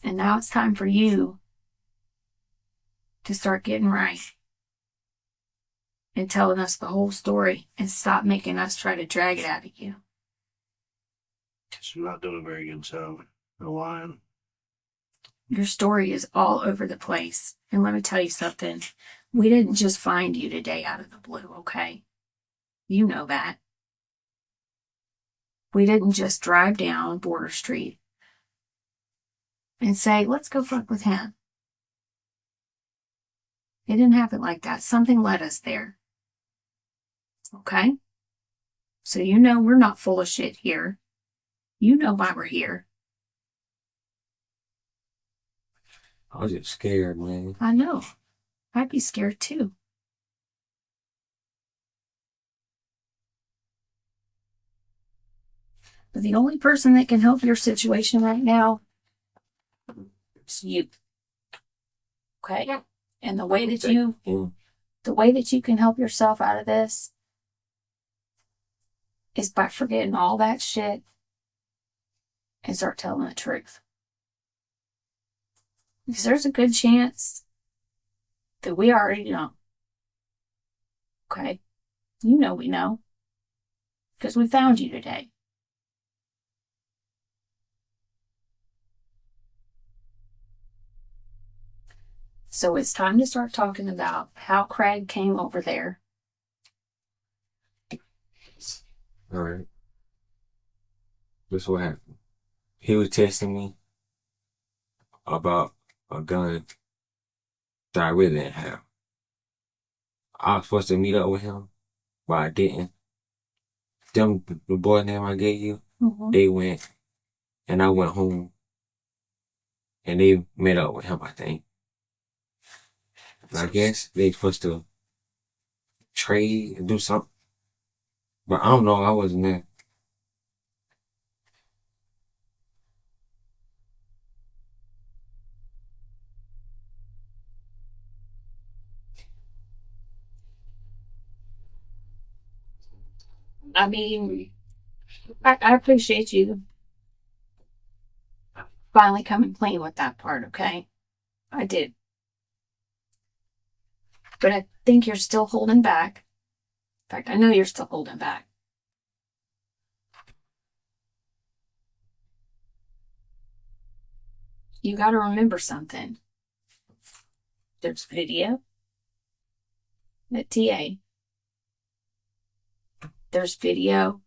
Speaker 4: And now it's time for you to start getting right and telling us the whole story and stop making us try to drag it out of you.
Speaker 1: Because you're not doing a very good job. You're lying.
Speaker 4: Your story is all over the place. And let me tell you something. We didn't just find you today out of the blue, okay? You know that. We didn't just drive down Border Street and say, let's go fuck with him. It didn't happen like that. Something led us there. Okay? So you know we're not full of shit here. You know why we're here.
Speaker 2: I was just scared, man.
Speaker 4: I know. I'd be scared too. But the only person that can help your situation right now is you. Okay?
Speaker 6: Yeah.
Speaker 4: And the way that you
Speaker 2: Mm.
Speaker 4: the way that you can help yourself out of this is by forgetting all that shit and start telling the truth. Because there's a good chance that we already know. Okay? You know we know. Because we found you today. So it's time to start talking about how Craig came over there.
Speaker 2: All right. This is what happened. He was testing me about a gun that I really didn't have. I was supposed to meet up with him, but I didn't. The boy name I gave you, they went, and I went home, and they met up with him, I think. And I guess they supposed to trade and do something, but I don't know. I wasn't there.
Speaker 4: I mean, I appreciate you finally coming clean with that part, okay? I did. But I think you're still holding back. In fact, I know you're still holding back. You got to remember something. There's video at TA. There's video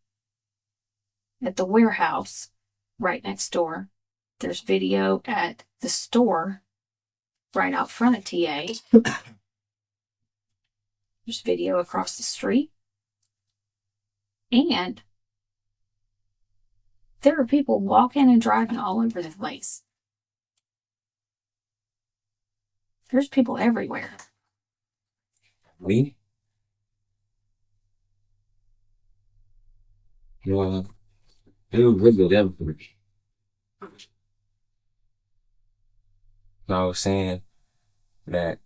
Speaker 4: at the warehouse right next door. There's video at the store right out front of TA. There's video across the street. And there are people walking and driving all over the place. There's people everywhere.
Speaker 2: Me? Well, it was really them for me. So I was saying that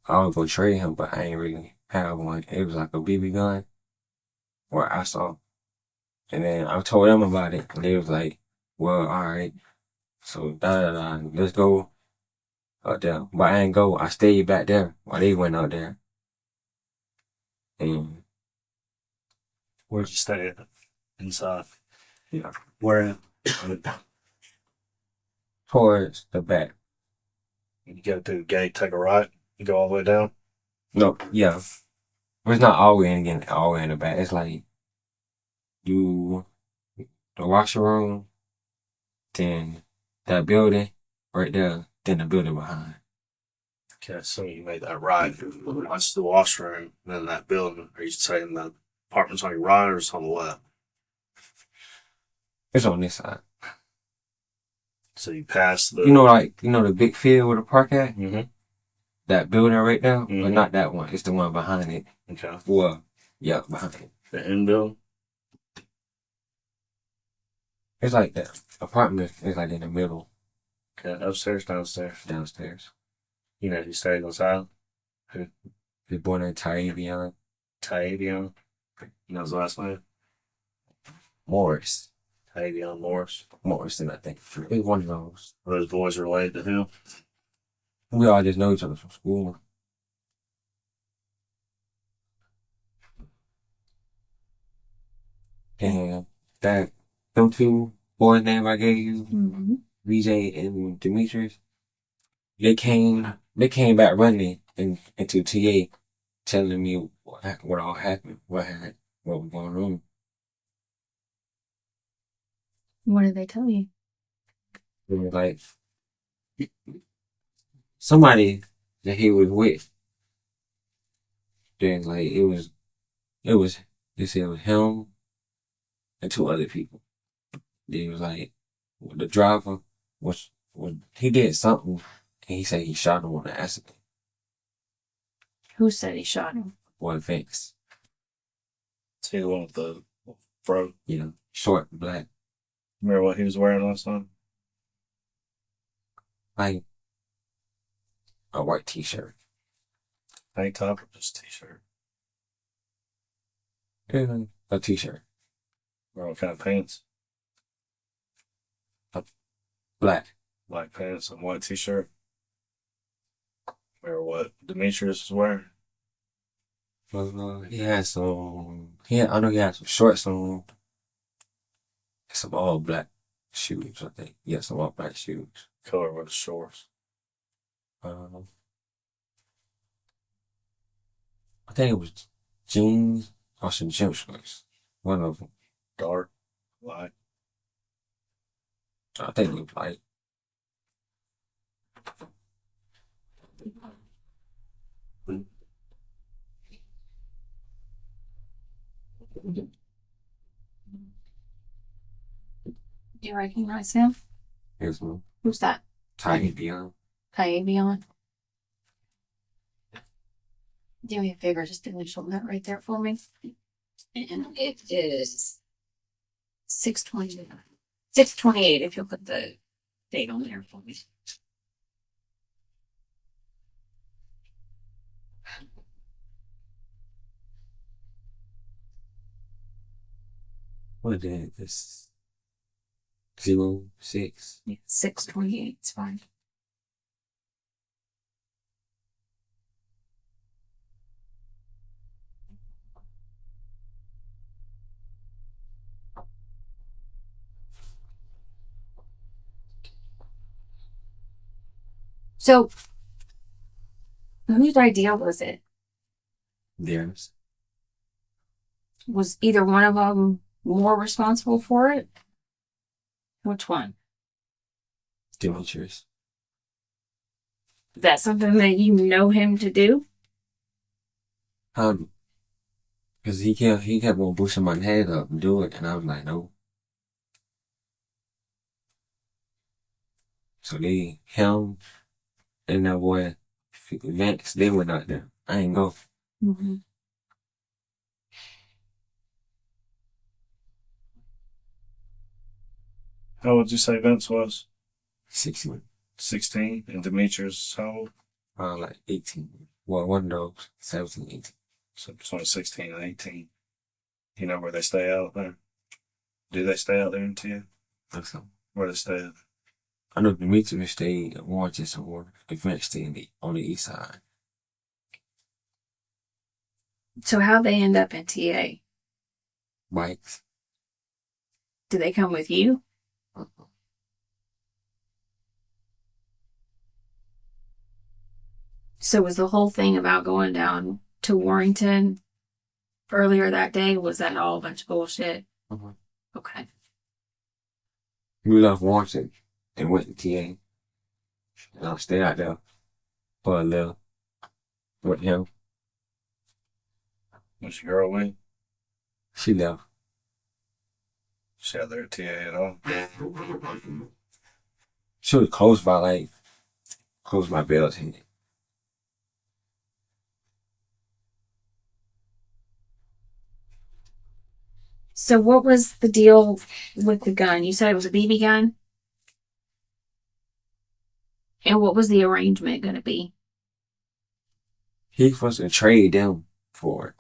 Speaker 2: I was gonna trade him, but I ain't really have one. It was like a BB gun, or I saw. And then I told them about it, and they was like, well, all right. So, let's go out there. But I ain't go. I stayed back there while they went out there. And
Speaker 1: Where'd you stay at? Inside.
Speaker 2: yeah,
Speaker 1: Where?
Speaker 2: towards the back.
Speaker 1: You go through the gate, take a right, you go all the way down.
Speaker 2: No, yeah. It's not all the way in again, all the way in the back. It's like you, the washroom, then that building right there, then the building behind.
Speaker 1: Okay, so you made that right. That's the washroom, then that building. Are you saying the apartment's on your right or it's on the left?
Speaker 2: It's on this side.
Speaker 1: So you pass the.
Speaker 2: You know the big field where the park at?
Speaker 1: Mm-hmm.
Speaker 2: That building right there? But
Speaker 1: Mhm.
Speaker 2: not that one. It's the one behind it.
Speaker 1: Okay.
Speaker 2: Well, yeah, behind it.
Speaker 1: The end building?
Speaker 2: It's like the apartment is like in the middle,
Speaker 1: Okay, upstairs, downstairs.
Speaker 2: downstairs.
Speaker 1: You know, you stayed inside.
Speaker 2: The boy named Tavion
Speaker 1: Tavion. You know his last name?
Speaker 2: Morris.
Speaker 1: Tavion Morris.
Speaker 2: Morrison, I think. It's one of those.
Speaker 1: Are those boys related to him?
Speaker 2: We all just know each other from school. And them two boys' name I gave you,
Speaker 4: Mm-hmm.
Speaker 2: VJ and Demetrius, they came back running into TA, telling me what all happened, what was going on.
Speaker 4: What did they tell you?
Speaker 2: It was like somebody that he was with. Then like they said it was him and two other people. They was like the driver was he did something and he said he shot him on the accident.
Speaker 4: Who said he shot him?
Speaker 2: Boy Vince.
Speaker 1: See the one with the fro.
Speaker 2: You know, short, black,
Speaker 1: Remember what he was wearing last time?
Speaker 2: like a white t-shirt.
Speaker 1: Tank top or just t-shirt?
Speaker 2: And a t-shirt.
Speaker 1: Or what kind of pants?
Speaker 2: Black.
Speaker 1: Black pants and white t-shirt. Or what Demetrius was wearing?
Speaker 2: He had I know he had some shorts on. Some all black shoes, I think. Yeah, some all black shoes.
Speaker 1: Color with the shorts.
Speaker 2: I think it was jeans or some gym shorts. One of them.
Speaker 1: Dark. Light.
Speaker 2: I think it was like.
Speaker 4: Do you recognize him?
Speaker 2: Here's one.
Speaker 4: Who's that?
Speaker 2: Tiger Beyond.
Speaker 4: Tavion. Do me a favor, just initial that right there for me. And it is 6/20. 6/28, if you'll put the date on there for me.
Speaker 2: What day is this? 06.
Speaker 4: Yeah, 6/28, it's fine. So, whose idea was it?
Speaker 2: Theirs.
Speaker 4: Was either one of them more responsible for it? Which one?
Speaker 2: Demetrius.
Speaker 4: Is that something that you know him to do?
Speaker 2: How? Because he kept on pushing my head up and do it, and I was like, no. So him and that boy, Vince, they went out there. I ain't go.
Speaker 4: Mm-hmm.
Speaker 1: How would you say Vince was?
Speaker 2: 16.
Speaker 1: 16. And Demetrius, how old?
Speaker 2: Like 18. Well, one of those, 17, 18.
Speaker 1: So between 16 and 18. You know where they stay out there? Do they stay out there in TA?
Speaker 2: Like so.
Speaker 1: Where they stay at?
Speaker 2: I know Demetrius stayed at Warrington somewhere. Event stayed on the east side.
Speaker 4: So how'd they end up in TA?
Speaker 2: Bikes.
Speaker 4: Did they come with you? So was the whole thing about going down to Warrington earlier that day, was that all a bunch of bullshit?
Speaker 2: Mm-hmm.
Speaker 4: Okay.
Speaker 2: We left Warrington and went to TA. And I stayed out there for a little with him.
Speaker 1: Was your girl with?
Speaker 2: She left.
Speaker 1: She out there at TA at all?
Speaker 2: She was close by Bell's Head.
Speaker 4: So what was the deal with the gun? You said it was a BB gun? And what was the arrangement going to be?
Speaker 2: He was to trade them for it.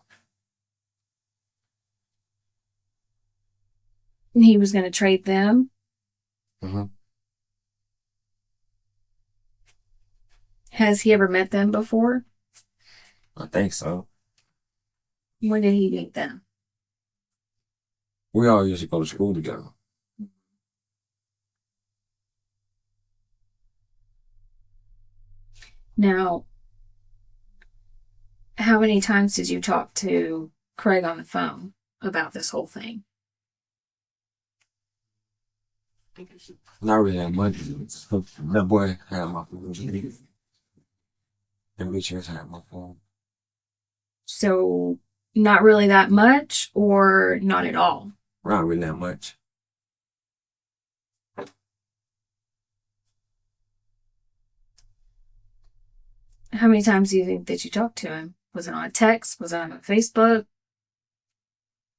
Speaker 4: And he was going to trade them?
Speaker 2: Mm-hmm.
Speaker 4: Has he ever met them before?
Speaker 2: I think so.
Speaker 4: When did he meet them?
Speaker 2: We all used to go to school together.
Speaker 4: Now, how many times did you talk to Craig on the phone about this whole thing?
Speaker 2: Not really that much. That boy had my phone. Demetrius had my phone.
Speaker 4: So, not really that much or not at all?
Speaker 2: Not really that much.
Speaker 4: How many times do you think that you talked to him? Was it on a text? Was it on Facebook?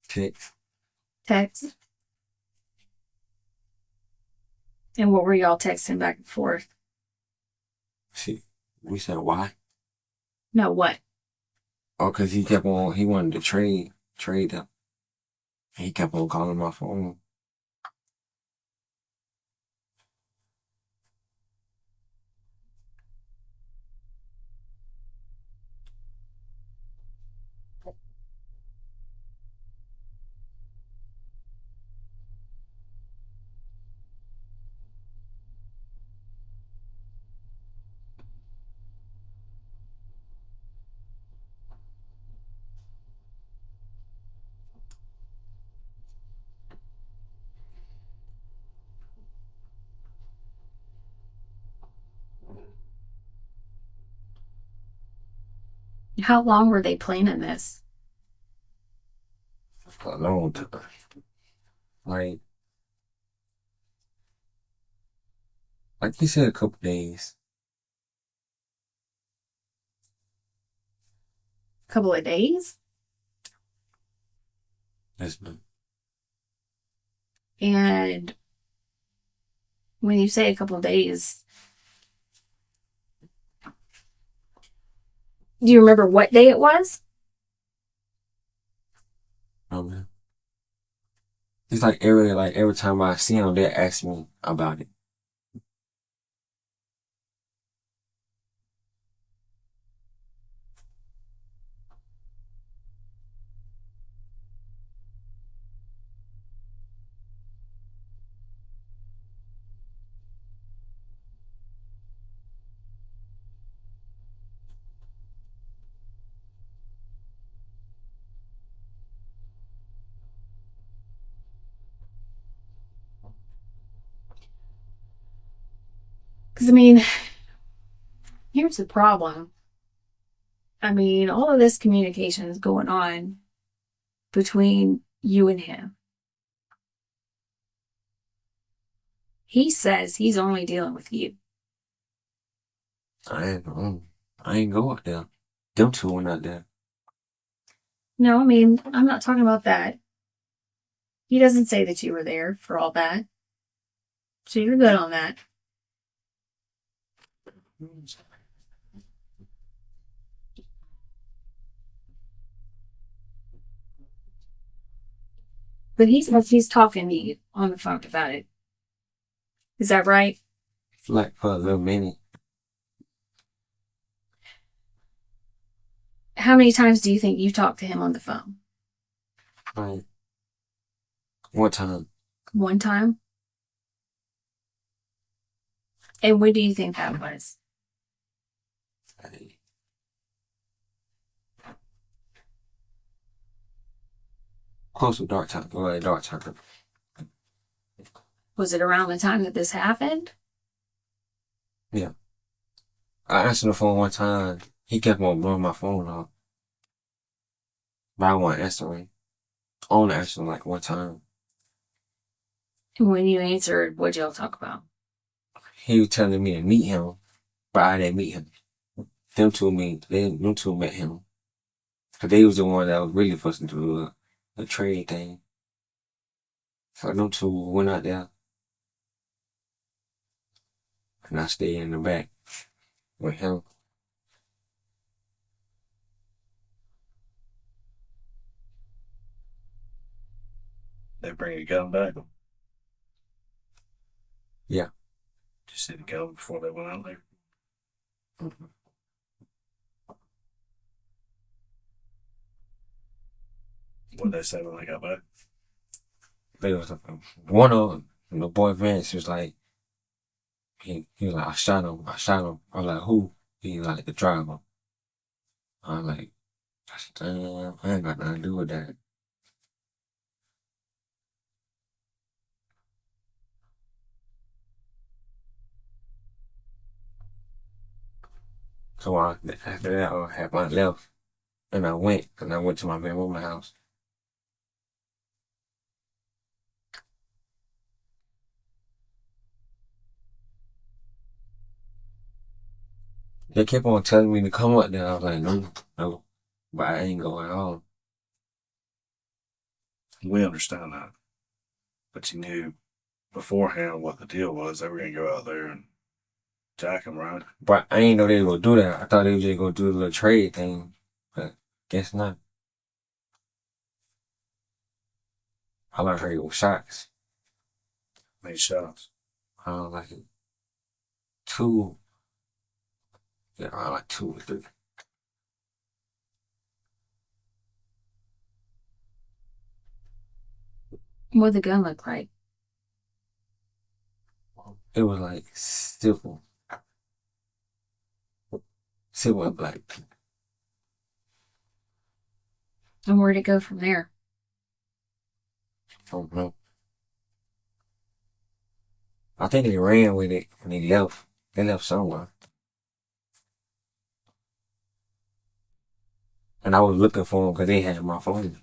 Speaker 2: Text.
Speaker 4: Text? And what were y'all texting back and forth?
Speaker 2: We said why?
Speaker 4: No, what?
Speaker 2: Oh, cause he wanted to trade them. He kept on calling my phone.
Speaker 4: How long were they planning this?
Speaker 2: For a long time. Like he said, a couple days.
Speaker 4: A couple of days?
Speaker 2: Yes, ma'am.
Speaker 4: And when you say a couple of days, do you remember what day it was?
Speaker 2: Oh man. It's like every time I see him, they ask me about it.
Speaker 4: Because, I mean, here's the problem. I mean, all of this communication is going on between you and him. He says he's only dealing with you.
Speaker 2: I ain't go out there. Them two went out there.
Speaker 4: No, I mean, I'm not talking about that. He doesn't say that you were there for all that. So you're good on that. But he's talking to you on the phone about it. Is that right?
Speaker 2: Like for a little minute.
Speaker 4: How many times do you think you talked to him on the phone?
Speaker 2: Like one time.
Speaker 4: One time? And when do you think that was?
Speaker 2: Like, close to dark time. Well, dark time.
Speaker 4: Was it around the time that this happened?
Speaker 2: Yeah. I answered the phone one time. He kept on blowing my phone off. But I wasn't answering. I only answered like one time.
Speaker 4: And when you answered, what'd y'all talk about?
Speaker 2: He was telling me to meet him, but I didn't meet him. Them two met him. Cause they was the one that was really supposed to do the trade thing. So them two went out there. And I stayed in the back with him.
Speaker 1: They bring a gun back.
Speaker 2: Yeah.
Speaker 1: Just see the gun before they went out there.
Speaker 2: Mm-hmm.
Speaker 1: What they say when they got back?
Speaker 2: They was one of them, the boy Vance was like, he was like, I shot him. I was like, who? He like, the driver. I was like, I said, damn, I ain't got nothing to do with that. So after that, I had my left, and I went to my grandmama's house. They kept on telling me to come up there. I was like, no, but I ain't going on.
Speaker 1: We understand that. But you knew beforehand what the deal was. They were going to go out there and jack him, right?
Speaker 2: But I ain't know they were gonna do that. I thought they was just gonna do a little trade thing, but guess not. All I heard was shots.
Speaker 1: Made shots.
Speaker 2: Like two. Yeah, around like 2 or 3.
Speaker 4: What'd the gun look like?
Speaker 2: It was like silver and black.
Speaker 4: And where'd it go from there?
Speaker 2: I don't know. I think they ran with it and they left. They left somewhere. And I was looking for them because they had my phone.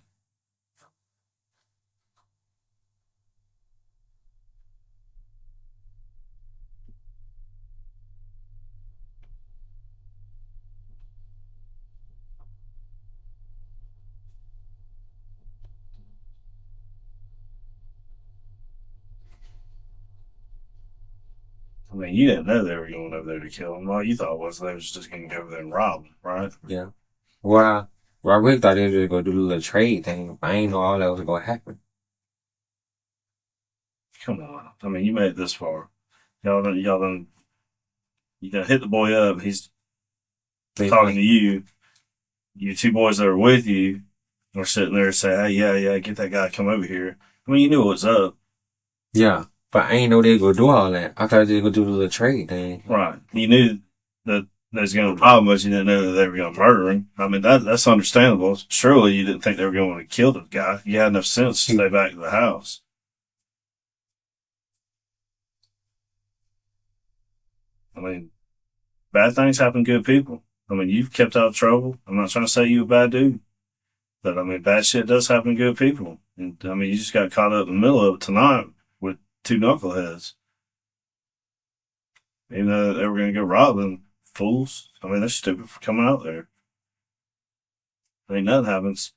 Speaker 1: I mean, you didn't know they were going over there to kill him. All you thought was they was just going to go over there and rob him, right?
Speaker 2: Yeah. Well, I really thought they were just gonna do a little trade thing. I ain't know all that was gonna happen.
Speaker 1: Come on. I mean, you made it this far. You done hit the boy up. He's talking to you. You two boys that are with you are sitting there saying, hey, yeah, get that guy, come over here. I mean, you knew what was up.
Speaker 2: Yeah, but I ain't know they were gonna do all that. I thought they were gonna do the little trade thing.
Speaker 1: Right. You knew that they was going to rob him, but you didn't know that they were going to murder him. I mean, that's understandable. Surely you didn't think they were going to kill the guy. You had enough sense to stay back to the house. I mean, bad things happen to good people. I mean, you've kept out of trouble. I'm not trying to say you're a bad dude. But, I mean, bad shit does happen to good people. And, I mean, you just got caught up in the middle of it tonight with two knuckleheads. Even though they were going to go rob them, fools. I mean, they're stupid for coming out there. Ain't nothing happens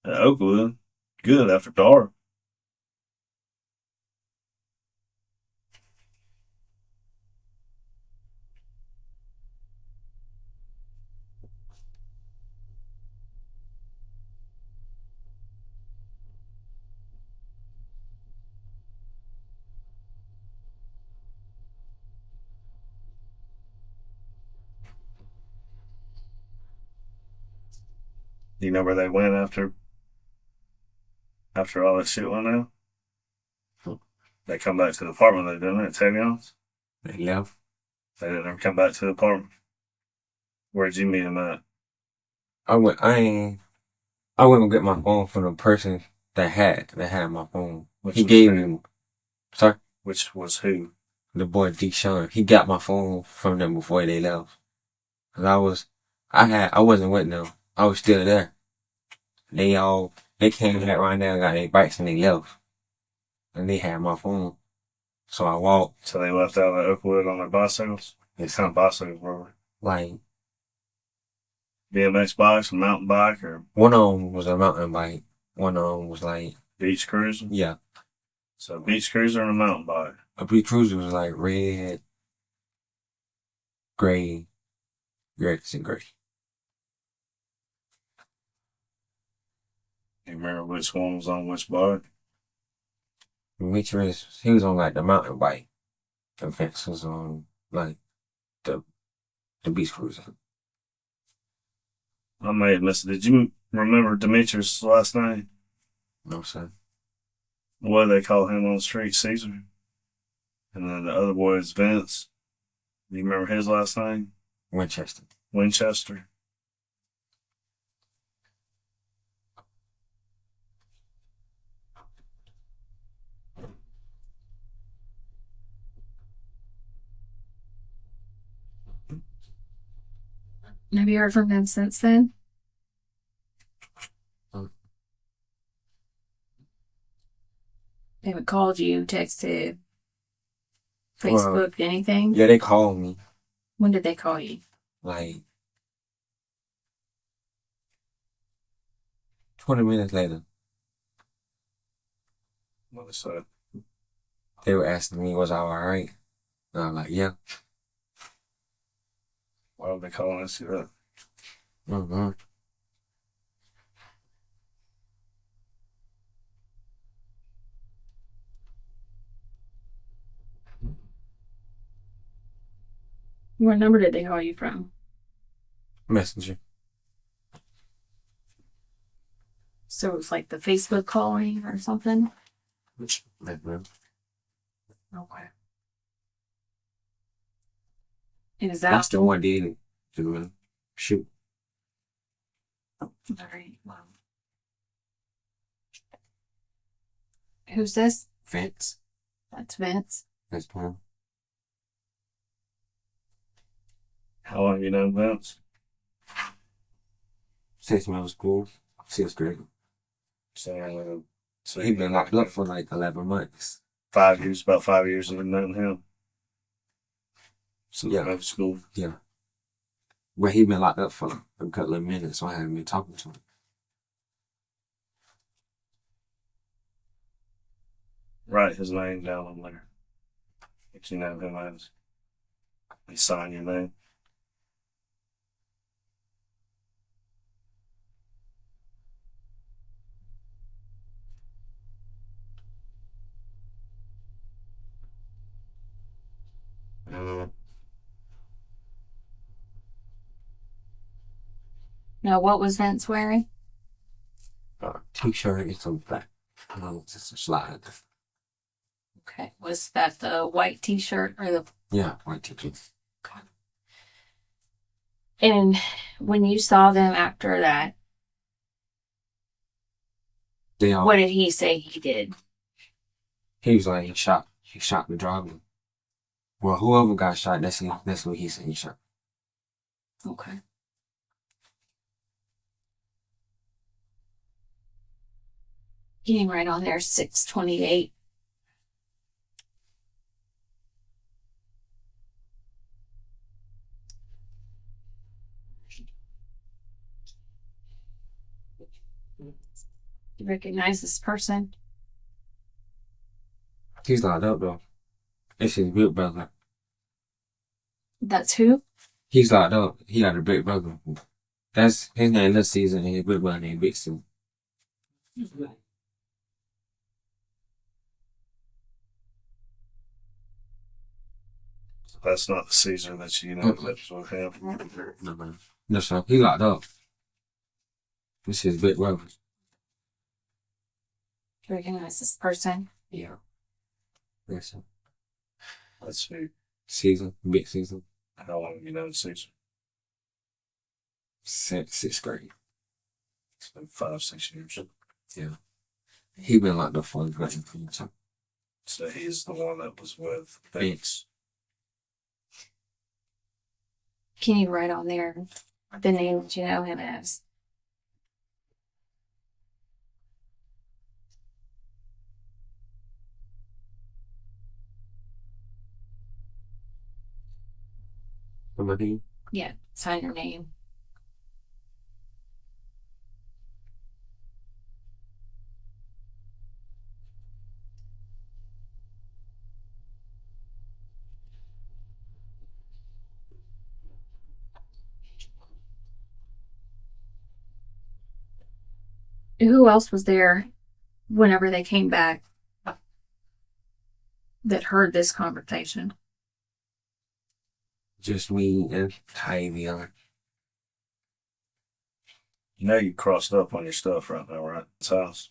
Speaker 1: at Oakwood good after dark. Do you know where they went after all that shit went out? They come back to the apartment, they didn't at Tavion's?
Speaker 2: They left.
Speaker 1: They didn't ever come back to the apartment. Where'd you meet them at?
Speaker 2: I went to get my phone from the person that had my phone.
Speaker 1: Which
Speaker 2: He
Speaker 1: was
Speaker 2: gave
Speaker 1: who?
Speaker 2: me, sorry,
Speaker 1: Which was who?
Speaker 2: the boy Deshaun. He got my phone from them before they left. Cause I wasn't with them. I was still there. They came back right now, got their bikes and they left. And they had my phone. So I walked.
Speaker 1: So they left out of Oakwood on their bicycles? What kind of bicycles were they?
Speaker 2: Like,
Speaker 1: BMX bikes, a mountain bike, or
Speaker 2: one of them was a mountain bike. One of them was like,
Speaker 1: beach cruiser?
Speaker 2: yeah.
Speaker 1: So a beach cruiser and a mountain bike.
Speaker 2: A beach cruiser was like red, gray, greys and gray.
Speaker 1: You remember which one was on which bike?
Speaker 2: Demetrius, he was on like the mountain bike. And Vince was on like the beach cruiser.
Speaker 1: I may have missed it. Did you remember Demetrius' last name?
Speaker 2: No, sir.
Speaker 1: What do they call him on the street? Caesar. And then the other boy is Vince. Do you remember his last name?
Speaker 2: Winchester.
Speaker 1: Winchester.
Speaker 4: Have you heard from them since then? They haven't called you, texted, Facebook, anything?
Speaker 2: Yeah, they called me.
Speaker 4: When did they call you?
Speaker 2: Like 20 minutes later.
Speaker 1: What was that?
Speaker 2: They were asking me, was I alright? And I was like, yeah.
Speaker 1: Why would they call us that?
Speaker 2: Mm-hmm.
Speaker 4: What number did they call you from?
Speaker 2: Messenger.
Speaker 4: So it was like the Facebook calling or something?
Speaker 2: Which,
Speaker 4: Okay. And is that
Speaker 2: that's the one did to shoot.
Speaker 4: Alright, wow. Who's this?
Speaker 2: Vince.
Speaker 4: That's Vince.
Speaker 2: That's him.
Speaker 1: How long have you known Vince?
Speaker 2: Since middle school, 6th grade.
Speaker 1: So
Speaker 2: He been locked up for like 11 months.
Speaker 1: 5 years, about 5 years you've known him. Since
Speaker 2: Yeah.
Speaker 1: middle school.
Speaker 2: Yeah. But he been locked up for a couple of minutes, so I haven't been talking to him.
Speaker 1: Write his name down on there. If you know him as. He sign your name.
Speaker 4: Now, what was Vince wearing?
Speaker 2: T-shirt and some black. Just a slide.
Speaker 4: Okay. Was that the white t-shirt or the...
Speaker 2: Yeah, white t-shirt.
Speaker 4: And when you saw them after that,
Speaker 2: They all.
Speaker 4: what did he say he did?
Speaker 2: He was like, he shot the driver. Well, whoever got shot, that's what he said he shot.
Speaker 4: Okay. Getting right on there, 6:28. You recognize this person?
Speaker 2: He's locked up though. It's his big brother.
Speaker 4: That's who?
Speaker 2: He's locked up. He got a big brother. That's his name this season, and his big brother named Big Sue.
Speaker 1: That's not the Caesar that you know that was with him.
Speaker 2: No, man. No, sir. He locked up. This is big brother.
Speaker 4: Do you recognize this person?
Speaker 2: Yeah. Listen.
Speaker 1: Let's see.
Speaker 2: Season. Big season.
Speaker 1: How long have you known Caesar?
Speaker 2: Sixth grade.
Speaker 1: It's been 5-6 years.
Speaker 2: Yeah. He been locked up for a good time.
Speaker 1: So he's the one that was with Vince.
Speaker 4: Can you write on there the name that you know him as?
Speaker 2: Somebody.
Speaker 4: Yeah, sign your name. Who else was there whenever they came back that heard this conversation?
Speaker 2: Just me and Tavion.
Speaker 1: You know you crossed up on your stuff right now, right? This house.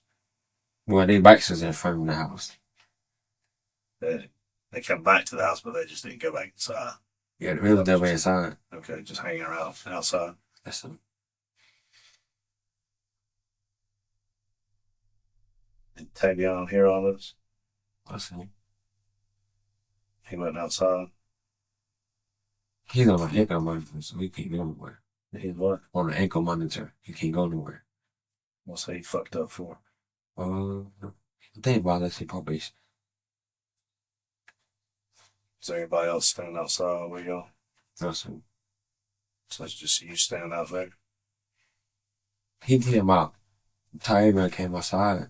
Speaker 2: Well, their bikes was in front of the house.
Speaker 1: They come back to the house, but they just didn't go back inside.
Speaker 2: Yeah, the real devil inside.
Speaker 1: Okay, just hanging around outside.
Speaker 2: That's him.
Speaker 1: Did Tavion hear all this?
Speaker 2: That's him.
Speaker 1: He went outside.
Speaker 2: He's on an ankle monitor, so he can't go nowhere.
Speaker 1: He's what?
Speaker 2: On an ankle monitor, he can't go nowhere.
Speaker 1: What's he fucked up for?
Speaker 2: I think violation probation.
Speaker 1: Is there anybody else standing outside where you go?
Speaker 2: That's him.
Speaker 1: So it's just you standing out there.
Speaker 2: He came out. Tyron came outside.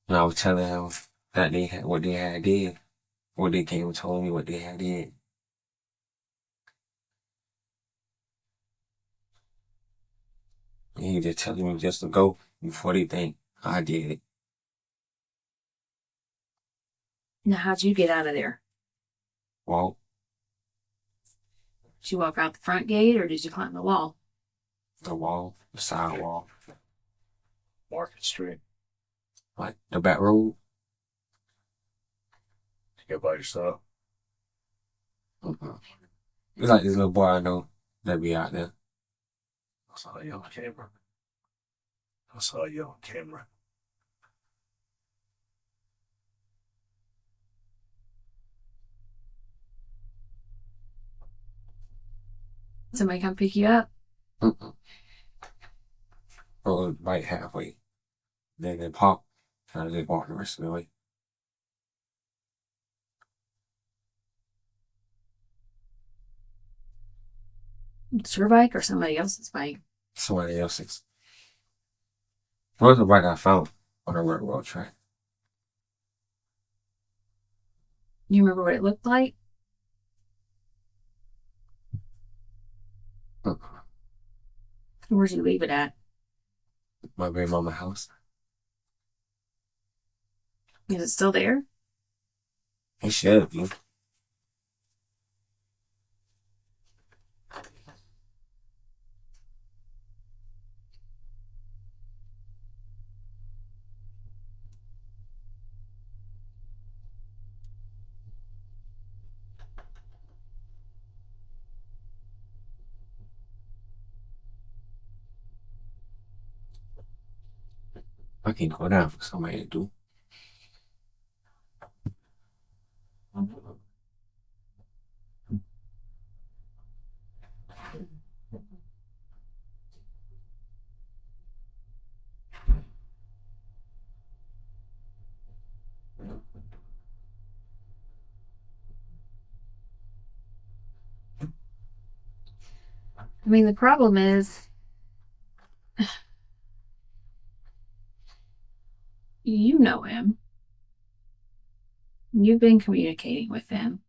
Speaker 2: And I was telling him that they had what they had did. Or they came and told me what they had did. And he just telling me just to go before they think I did it.
Speaker 4: Now, how'd you get out of there?
Speaker 2: Walk
Speaker 4: Did you walk out the front gate or did you climb the wall?
Speaker 2: the wall, the side wall,
Speaker 1: Market Street.
Speaker 2: like the back road.
Speaker 1: You go by yourself.
Speaker 2: It's like this little boy I know that be out there.
Speaker 1: I saw you on camera. I saw you on camera.
Speaker 4: Somebody come pick you up?
Speaker 2: Or right halfway. Then they pop. And I just walk the rest of the way.
Speaker 4: It's your bike or somebody else's bike?
Speaker 2: Somebody else's. What was the bike I found on the railroad track?
Speaker 4: You remember what it looked like? Where'd you leave it at?
Speaker 2: My baby mama house.
Speaker 4: Is it still there?
Speaker 2: It should be. I can go down for somebody to do.
Speaker 4: I mean, the problem is, you know him. You've been communicating with him.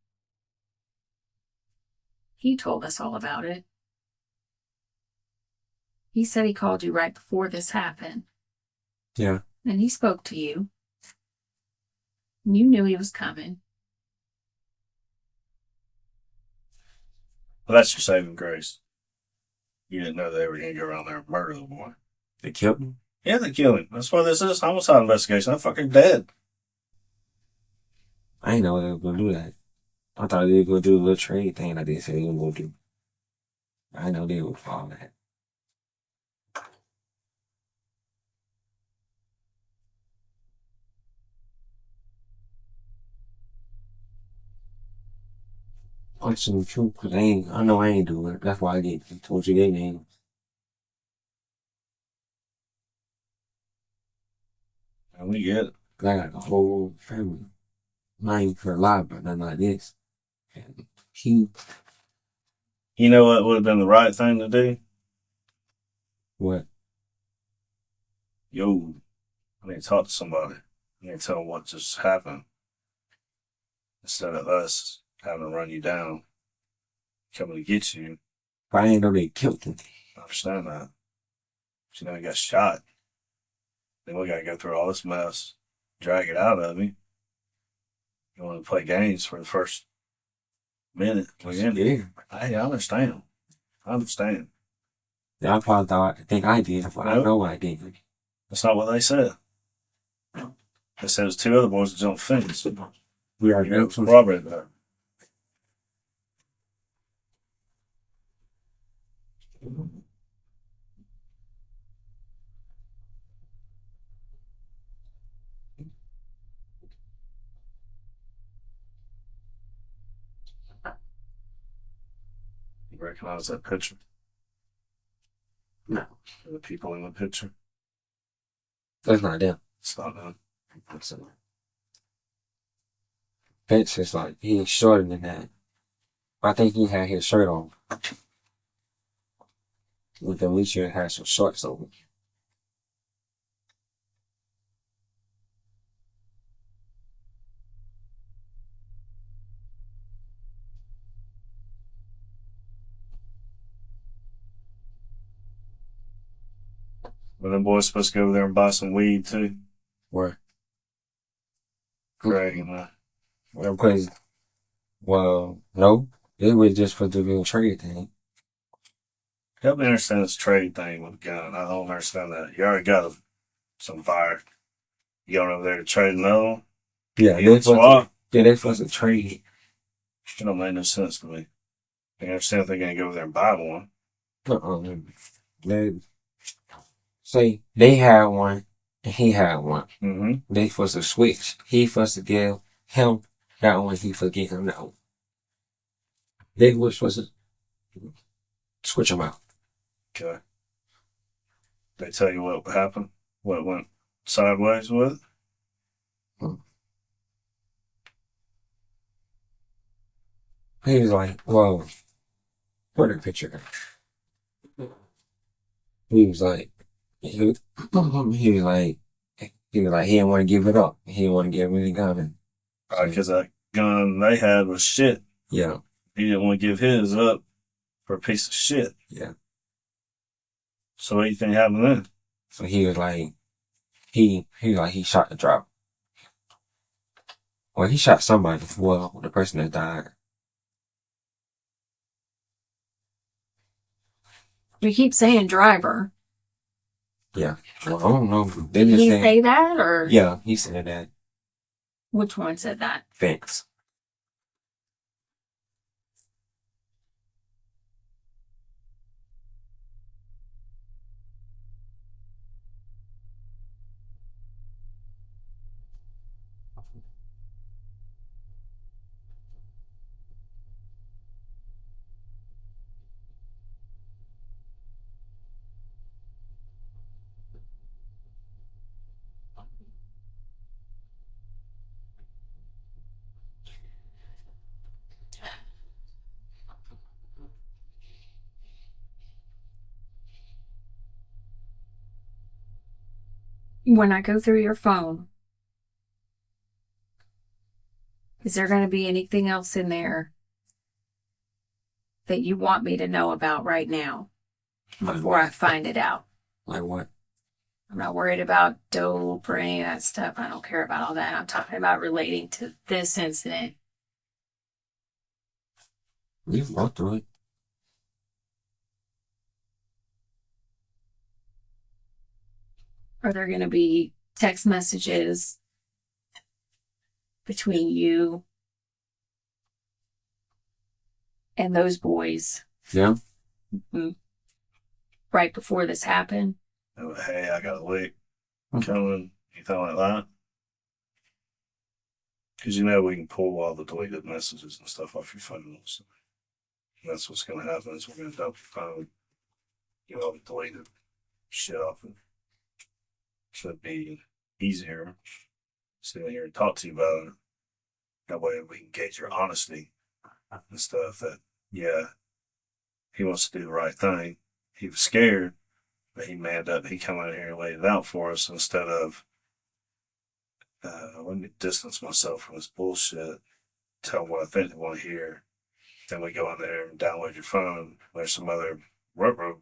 Speaker 4: He told us all about it. He said he called you right before this happened.
Speaker 2: Yeah.
Speaker 4: And he spoke to you. You knew he was coming.
Speaker 1: Well, that's your saving grace. You didn't know they were going to go around there and murder the boy.
Speaker 2: They killed him?
Speaker 1: Yeah, they killed him. That's why this is homicide investigation. I'm fucking dead.
Speaker 2: I didn't know they were gonna do that. I thought they were gonna do a little trade thing like they said they were gonna do. I didn't know they would follow that. What's the truth? Cause I know I ain't doing it. That's why I told you their name.
Speaker 1: And we get it.
Speaker 2: Cause I got a whole family. Not even for a lie about nothing like this. And he,
Speaker 1: You know what would have been the right thing to do?
Speaker 2: what?
Speaker 1: Yo, I need to talk to somebody. I need to tell them what just happened. Instead of us having to run you down, coming to get you.
Speaker 2: I didn't know they killed him.
Speaker 1: I understand that. But you know, he got shot. Then we got to go through all this mess, drag it out of me. You want to play games for the first minute.
Speaker 2: Yeah.
Speaker 1: I understand. I understand.
Speaker 2: Y'all probably thought, I think I did, but I
Speaker 1: Nope.
Speaker 2: know I didn't.
Speaker 1: That's not what they said. They said it was two other boys that jumped the fence.
Speaker 2: We are
Speaker 1: You know,
Speaker 2: grateful.
Speaker 1: corroborated that. You recognize that picture?
Speaker 2: No.
Speaker 1: The people in the picture?
Speaker 2: That's not them.
Speaker 1: It's not them.
Speaker 2: Vince is like, he's shorter than that. I think he had his shirt on. With the least year had some shorts over.
Speaker 1: But them boys supposed to go over there and buy some weed too.
Speaker 2: Where?
Speaker 1: Craig and
Speaker 2: Because, well, no. It was just for the little trade thing.
Speaker 1: help me understand this trade thing with a gun. I don't understand that. You already got some fire. You going over there to trade another one?
Speaker 2: Yeah,
Speaker 1: You swap?
Speaker 2: they're supposed to trade.
Speaker 1: It don't make no sense to me. I can understand if they're going to go over there and buy one.
Speaker 2: They say they had one and he had one.
Speaker 1: Mm-hmm.
Speaker 2: They supposed to switch. He supposed to give him that one. He supposed to give him that one. They were supposed to switch them out.
Speaker 1: Okay. They tell you what happened? What went sideways with it?
Speaker 2: He was like, well, put a picture. He was like, he was like, he didn't want to give it up. He didn't want to give me the gun.
Speaker 1: Because that gun they had was shit.
Speaker 2: Yeah.
Speaker 1: He didn't want to give his up for a piece of shit.
Speaker 2: Yeah.
Speaker 1: So what do you think happened then?
Speaker 2: So he was like, he shot the driver. Well, he shot somebody. Well, the person that died.
Speaker 4: You keep saying driver.
Speaker 2: Yeah. Well, I don't know. They
Speaker 4: Did
Speaker 2: just
Speaker 4: he
Speaker 2: saying,
Speaker 4: say that or?
Speaker 2: yeah, he said that.
Speaker 4: Which one said that?
Speaker 2: Thanks.
Speaker 4: When I go through your phone, is there going to be anything else in there that you want me to know about right now before I find it out?
Speaker 2: Like what?
Speaker 4: I'm not worried about dope or any of that stuff. I don't care about all that. I'm talking about relating to this incident.
Speaker 2: You can go through it.
Speaker 4: Are there going to be text messages between you and those boys
Speaker 2: Yeah.
Speaker 4: right before this happened?
Speaker 1: Oh, hey, I got a leak coming. Anything like that? Because we can pull all the deleted messages and stuff off your phone. So that's what's going to happen is we're going to dump your phone, get all the deleted shit off it. Should be easier sitting here and talk to you about it. That way we can gauge your honesty and stuff that, yeah, he wants to do the right thing. He was scared, but he manned up. He come out here and laid it out for us instead of, let me distance myself from this bullshit, tell them what I think they want to hear. Then we go in there and download your phone. There's some other rubber.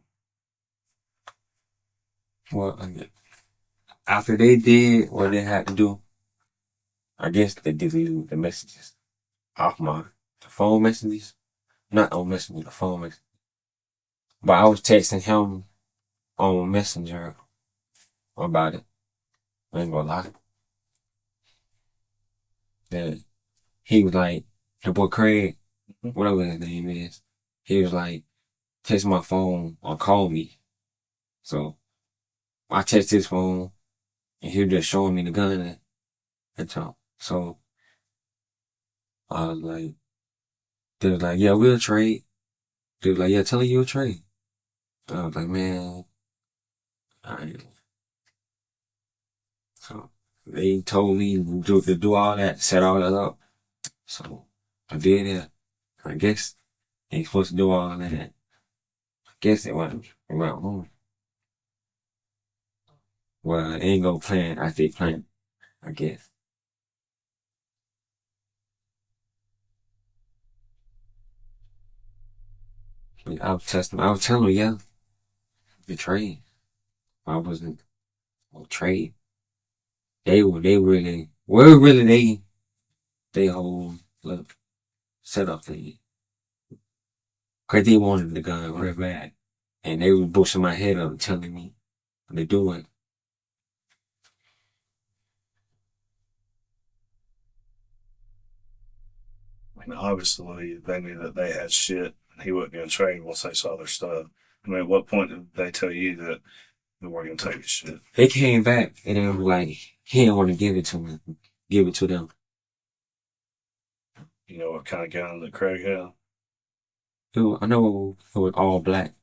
Speaker 2: Well, after they did what they had to do, I guess they deleted the messages off the phone messages. Not on Messenger, the phone messages. But I was texting him on Messenger about it. I ain't gonna lie. Then he was like, the boy Craig, whatever his name is, he was like, text my phone or call me. So I text his phone and he was just showing me the gun and talk. So I was like, they was like, yeah, we'll trade. They was like, yeah, tell her you'll trade. I was like, man, alright. So they told me to do all that, set all that up. So I did it. I guess they supposed to do all that. I guess it went home. Well, it ain't go plan. I say plan, I guess. I was telling her, yeah, the trade. I wasn't on trade. They really they whole look set up thing. Cause they wanted the gun real bad. And they was boosting my head up and telling me to do it.
Speaker 1: I mean, obviously, they knew that they had shit and he wasn't going to trade once they saw their stuff. I mean, at what point did they tell you that they weren't going to take his shit?
Speaker 2: They came back and they were like, he didn't want to give it to me. Give it to them.
Speaker 1: You know what kind of gun that Craig had?
Speaker 2: I know it was all black.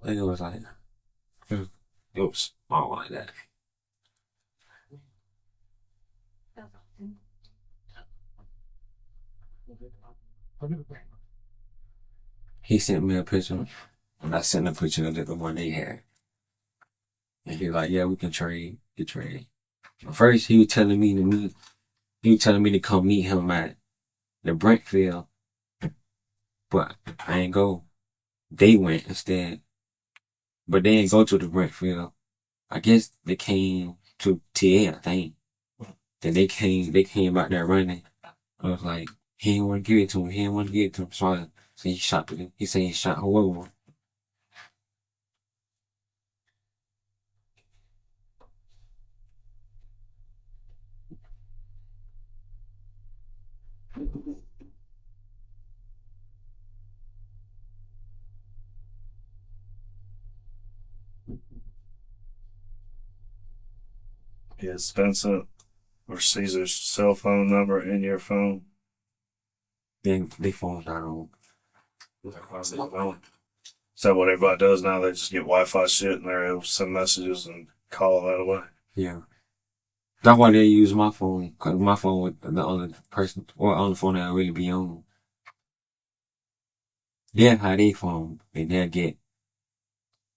Speaker 2: I think it was like, it was small like that. He sent me a picture, and I sent a picture of the one they had. And he was like, yeah, we can trade. Get trade. First, he was telling me to come meet him at the Brentfield, but I ain't go. They went instead. But they didn't go to the Brentfield. I guess they came to TA, I think. Then they came out there running. I was like, he didn't want to give it to him. He didn't want to give it to him. So he said he shot whoever.
Speaker 1: Is Vincent or Caesar's cell phone number in your phone?
Speaker 2: Then they phone's not on.
Speaker 1: Is that what everybody does now? They just get Wi-Fi shit and they're able to send messages and call that away.
Speaker 2: Yeah. That's why they use my phone, cause my phone was the only person, or only phone that I really be on. They'll have their phone, and they'll get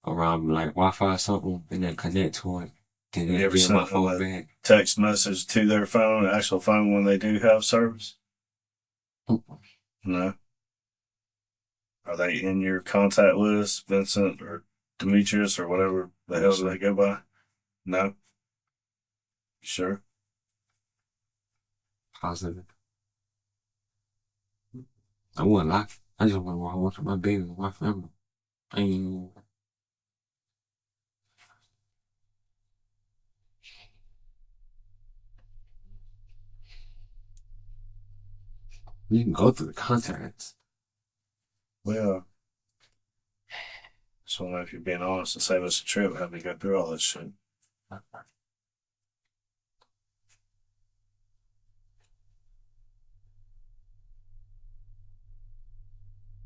Speaker 2: around like Wi-Fi or something, and then connect to it. Then
Speaker 1: You
Speaker 2: they'll
Speaker 1: ever
Speaker 2: get my
Speaker 1: sent
Speaker 2: phone
Speaker 1: them a
Speaker 2: back.
Speaker 1: text message to their phone, actual phone, when they do have service? No. Are they in your contact list, Vincent or Demetrius or whatever the hell do they go by? No. Sure.
Speaker 2: Positive. I wasn't like, I just went home to my baby, my family. I ain't, you can go through the contacts.
Speaker 1: Well, just want to know if you're being honest and save us a trip, have me go through all this shit.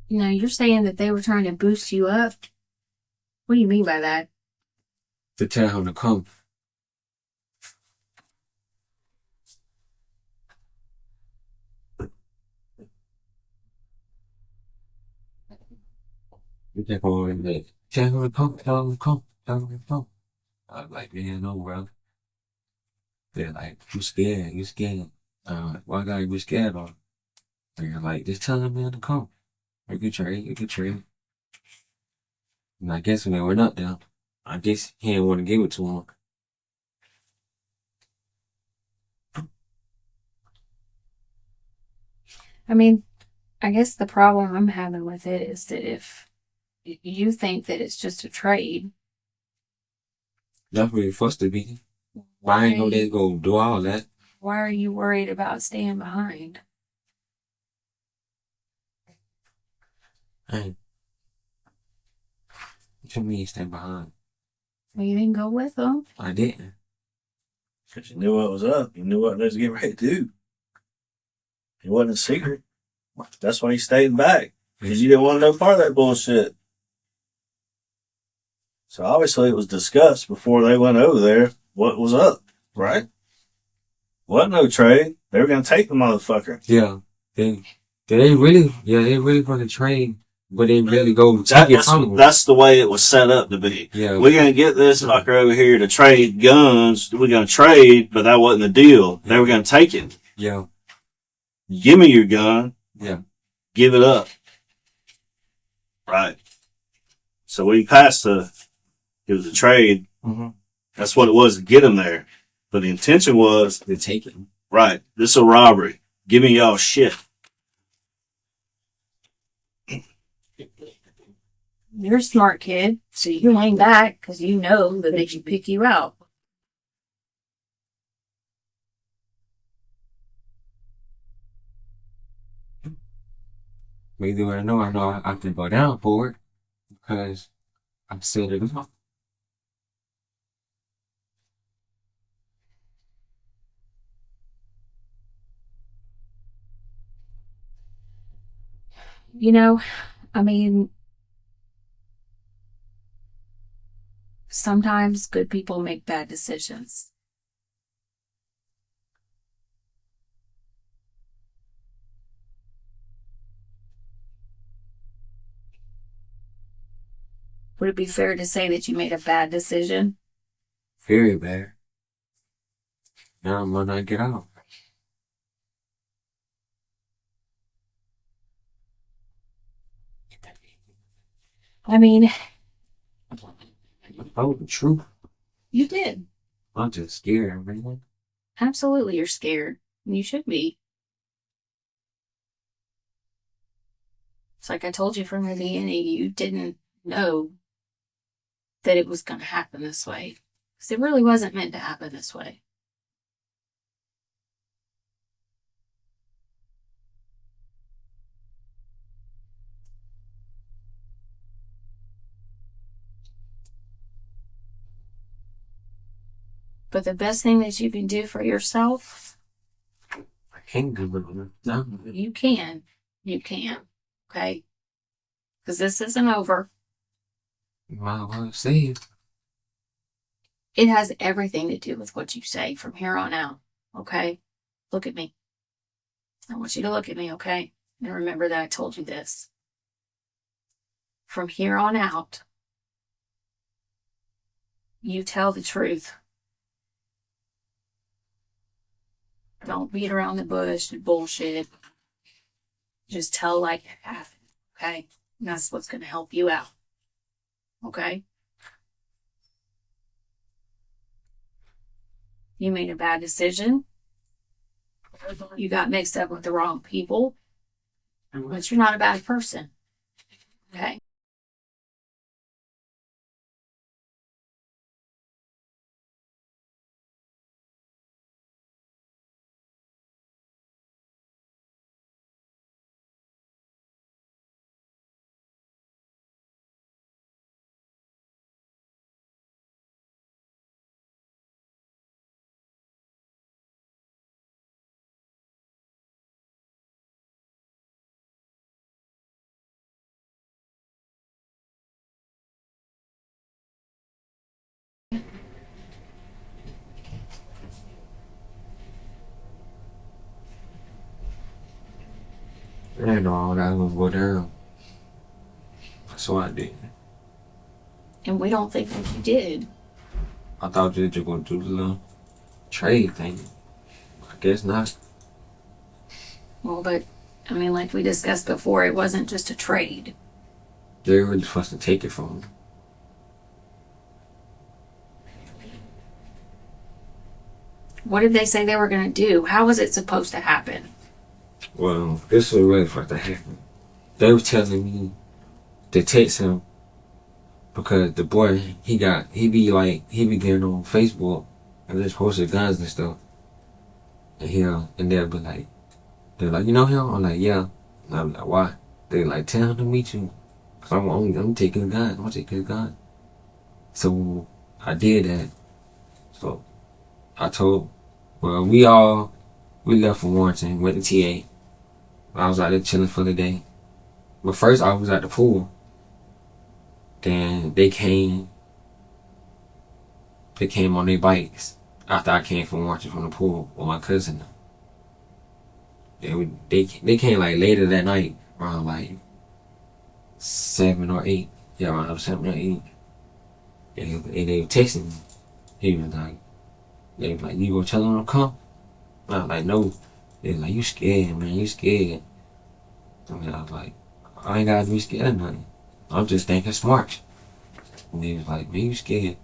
Speaker 4: You know, you're saying that they were trying to boost you up. What do you mean by that?
Speaker 2: To tell him to come. You just go in there. Tell him to come, tell him to come, tell him to come. I was like, man, no, bro. They're like, you scared, you scared. Why gotta be scared of? They're like, just tell him man to come. You can trade, you can trade. And I guess when they went up there, I guess he didn't want to give it to him.
Speaker 4: I mean, I guess the problem I'm having with it is that if you think that it's just a trade,
Speaker 2: That's what it's supposed to be. Why ain't know they go do all that?
Speaker 4: why are you worried about staying behind?
Speaker 2: Hey, what you mean stay behind?
Speaker 4: Well, you didn't go with them.
Speaker 2: I didn't.
Speaker 1: Because you knew what was up. You knew what they was getting ready to do. It wasn't a secret. That's why you stayed back. Because you didn't want no part of that bullshit. So obviously it was discussed before they went over there what was up, right? Wasn't no trade. They were going to take the motherfucker.
Speaker 2: Yeah. They really want to trade, but they really go take it from them.
Speaker 1: That's the way it was set up to be.
Speaker 2: Yeah.
Speaker 1: We're going to get this fucker over here to trade guns. We're going to trade, but that wasn't the deal. They were going to take it.
Speaker 2: Yeah.
Speaker 1: Give me your gun.
Speaker 2: Yeah.
Speaker 1: Give it up. Right. So we passed it was a trade.
Speaker 2: Mm-hmm.
Speaker 1: That's what it was to get him there. But the intention was,
Speaker 2: They take it.
Speaker 1: right, this is a robbery. Give me y'all shit.
Speaker 4: You're a smart kid, so you hang back because you know that they can pick you out.
Speaker 2: But either way, I know I have to go down for it because I'm still there.
Speaker 4: You know, I mean, sometimes good people make bad decisions. Would it be fair to say that you made a bad decision?
Speaker 2: Very bad. Now I might not get out.
Speaker 4: I mean,
Speaker 2: I told the truth.
Speaker 4: you did.
Speaker 2: I'm just scared, man.
Speaker 4: Absolutely, you're scared. You should be. It's like I told you from the beginning, you didn't know that it was going to happen this way. Because it really wasn't meant to happen this way. But the best thing that you can do for yourself,
Speaker 2: I can't do it.
Speaker 4: you can. You can. Okay? Because this isn't over.
Speaker 2: Might well say it.
Speaker 4: It has everything to do with what you say from here on out. Okay? Look at me. I want you to look at me, okay? And remember that I told you this. From here on out, you tell the truth. Don't beat around the bush and bullshit. Just tell like it happened, okay? And that's what's going to help you out. Okay? You made a bad decision. You got mixed up with the wrong people. But you're not a bad person. Okay.
Speaker 2: I didn't know all that was go down. So I did.
Speaker 4: And we don't think that you did.
Speaker 2: I thought you were just gonna do the little trade thing. I guess not.
Speaker 4: Well, but I mean, like we discussed before, it wasn't just a trade.
Speaker 2: They were just supposed to take it from me.
Speaker 4: What did they say they were going to do? How was it supposed to happen?
Speaker 2: Well, this was really supposed to happen. They were telling me to text him because the boy, he be getting on Facebook and just posted guns and stuff. And they'll be like, they're like, you know him? I'm like, yeah. And I'm like, why? They're like, tell him to meet you. Cause I'm taking a gun. I'm taking a gun. So I did that. So I told, well, we left from Warrenton, went to TA. I was out there chilling for the day. But first I was at the pool. Then they came on their bikes after I came from Warrenton from the pool with my cousin. They came like later that night, around like 7 or 8. Yeah, around 7 or 8. And they were texting me. They was like, you gonna tell them to come? I was like, no. They was like, you scared, man, you scared. And I was like, I ain't gotta be scared of nothing. I'm just thinking smart. And they was like, man, you scared.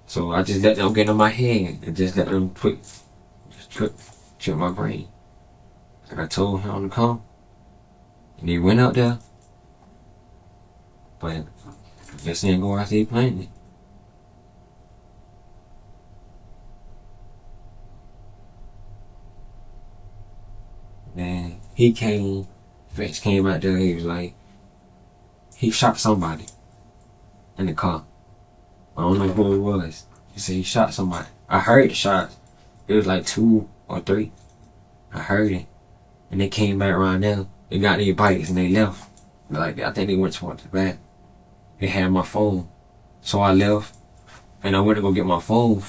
Speaker 2: So I just let them get in my head and just let them trip my brain. And I told him to come. And he went out there. But I guess he didn't go after he planned it. Then Fetch came out there, he was like, he shot somebody in the car. I don't know who it was. He said he shot somebody. I heard the shots. It was like 2 or 3. I heard it. And they came back around there. They got their bikes and they left. Like, I think they went towards the back. They had my phone. So I left. And I went to go get my phone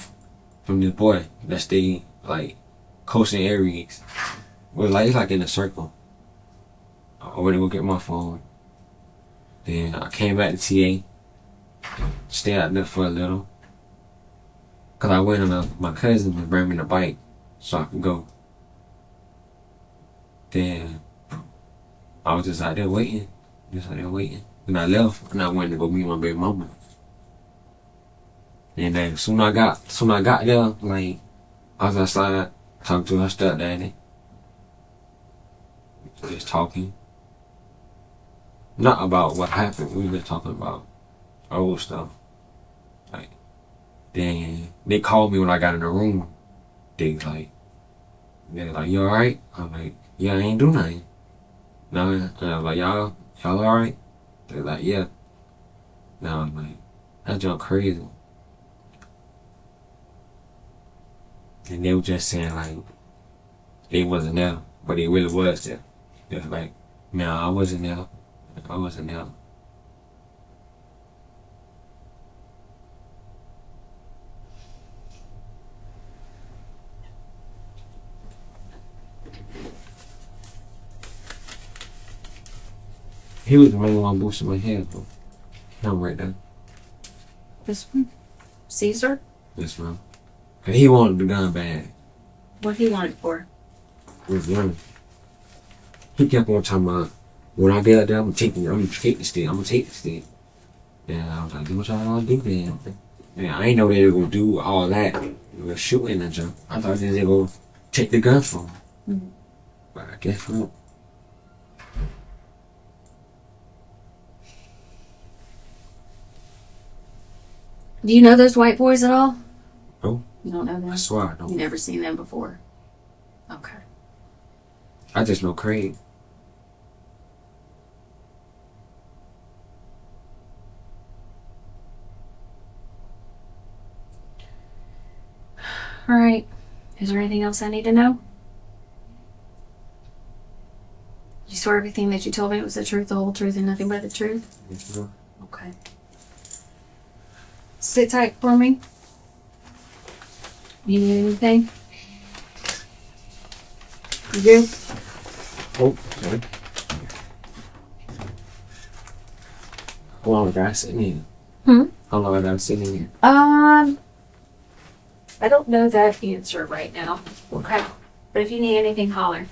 Speaker 2: from this boy that stayed, like, coasting Aries. It's like in a circle. I went to go get my phone. Then I came back to TA. Stayed out there for a little. Cause I went and my cousin was bringing me the bike so I could go. Then I was just out there waiting. Then I left and I went to go meet my baby mama. And then soon I got there, like I was outside talking to her stepdaddy. Just talking. Not about what happened, we were just talking about old stuff. Like, then they called me when I got in the room. They're like, you alright? I'm like, yeah, I ain't do nothing. No, and I was like, y'all alright? They're like, yeah. Now I'm like, that junk crazy. And they were just saying like, they wasn't there, but they really was there. They was like, man, I wasn't there. He was the main one boosting my head, though. Him right there.
Speaker 4: This one? Caesar?
Speaker 2: Yes, ma'am. And he wanted the gun bad.
Speaker 4: What he wanted for?
Speaker 2: Was young. He kept on talking about, when I get out there, I'm gonna take the stick. Yeah, I was like, do what y'all gonna do then. Yeah, I ain't know they were gonna do all that. We were shooting and jump. I thought they were gonna take the gun from him. Mm-hmm. But I guess not.
Speaker 4: Do you know those white boys at all?
Speaker 2: No.
Speaker 4: You don't know
Speaker 2: I
Speaker 4: them?
Speaker 2: swear I
Speaker 4: You
Speaker 2: don't.
Speaker 4: never seen them before? Okay.
Speaker 2: I just know Craig.
Speaker 4: All right. Is there anything else I need to know? You swear everything that you told me was the truth, the whole truth, and nothing but the truth? Okay. Sit tight for me. You need anything? You do?
Speaker 2: Oh, sorry. How long have I sitting here? How long have I sitting here?
Speaker 4: I don't know that answer right now. Okay. But if you need anything, holler.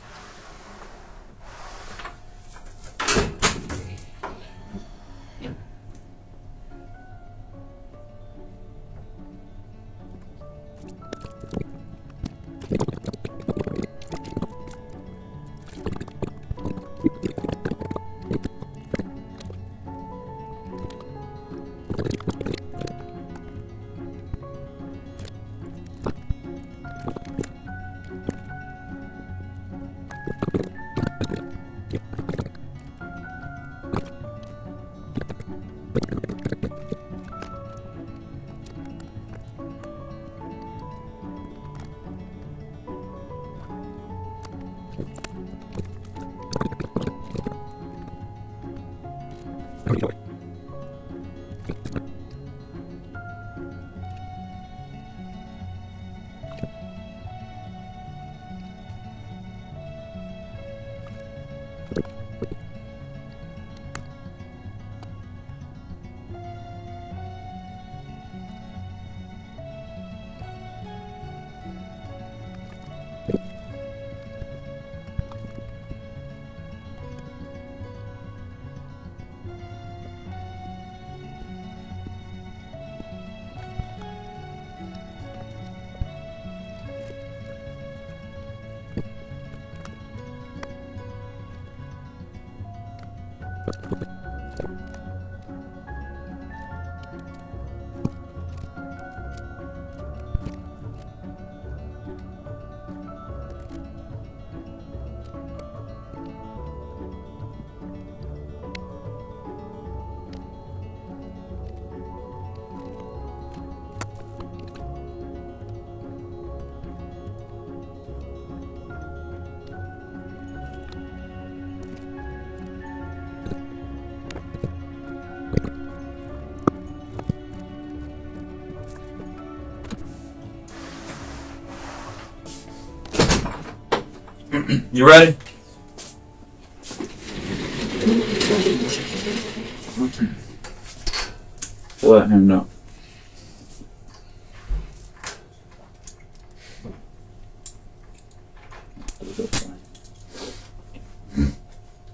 Speaker 1: You ready? Let him know.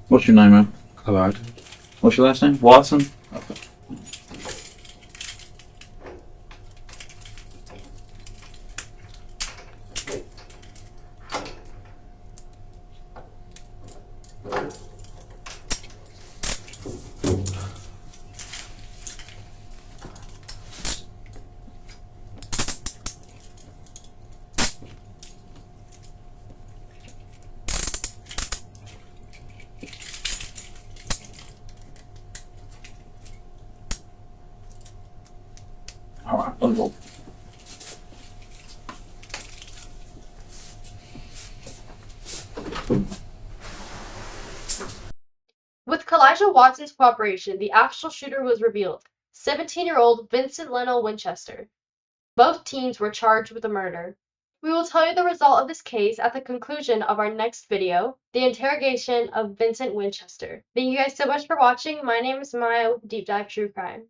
Speaker 1: What's your name, man?
Speaker 2: Kelijah.
Speaker 1: What's your last name? Watson? Okay. All right, let's go.
Speaker 6: With Kelijah Watson's cooperation, the actual shooter was revealed: 17-year-old Vincent Leno Winchester. Both teens were charged with the murder. We will tell you the result of this case at the conclusion of our next video, the interrogation of Vincent Winchester. Thank you guys so much for watching. My name is Maya with Deep Dive True Crime.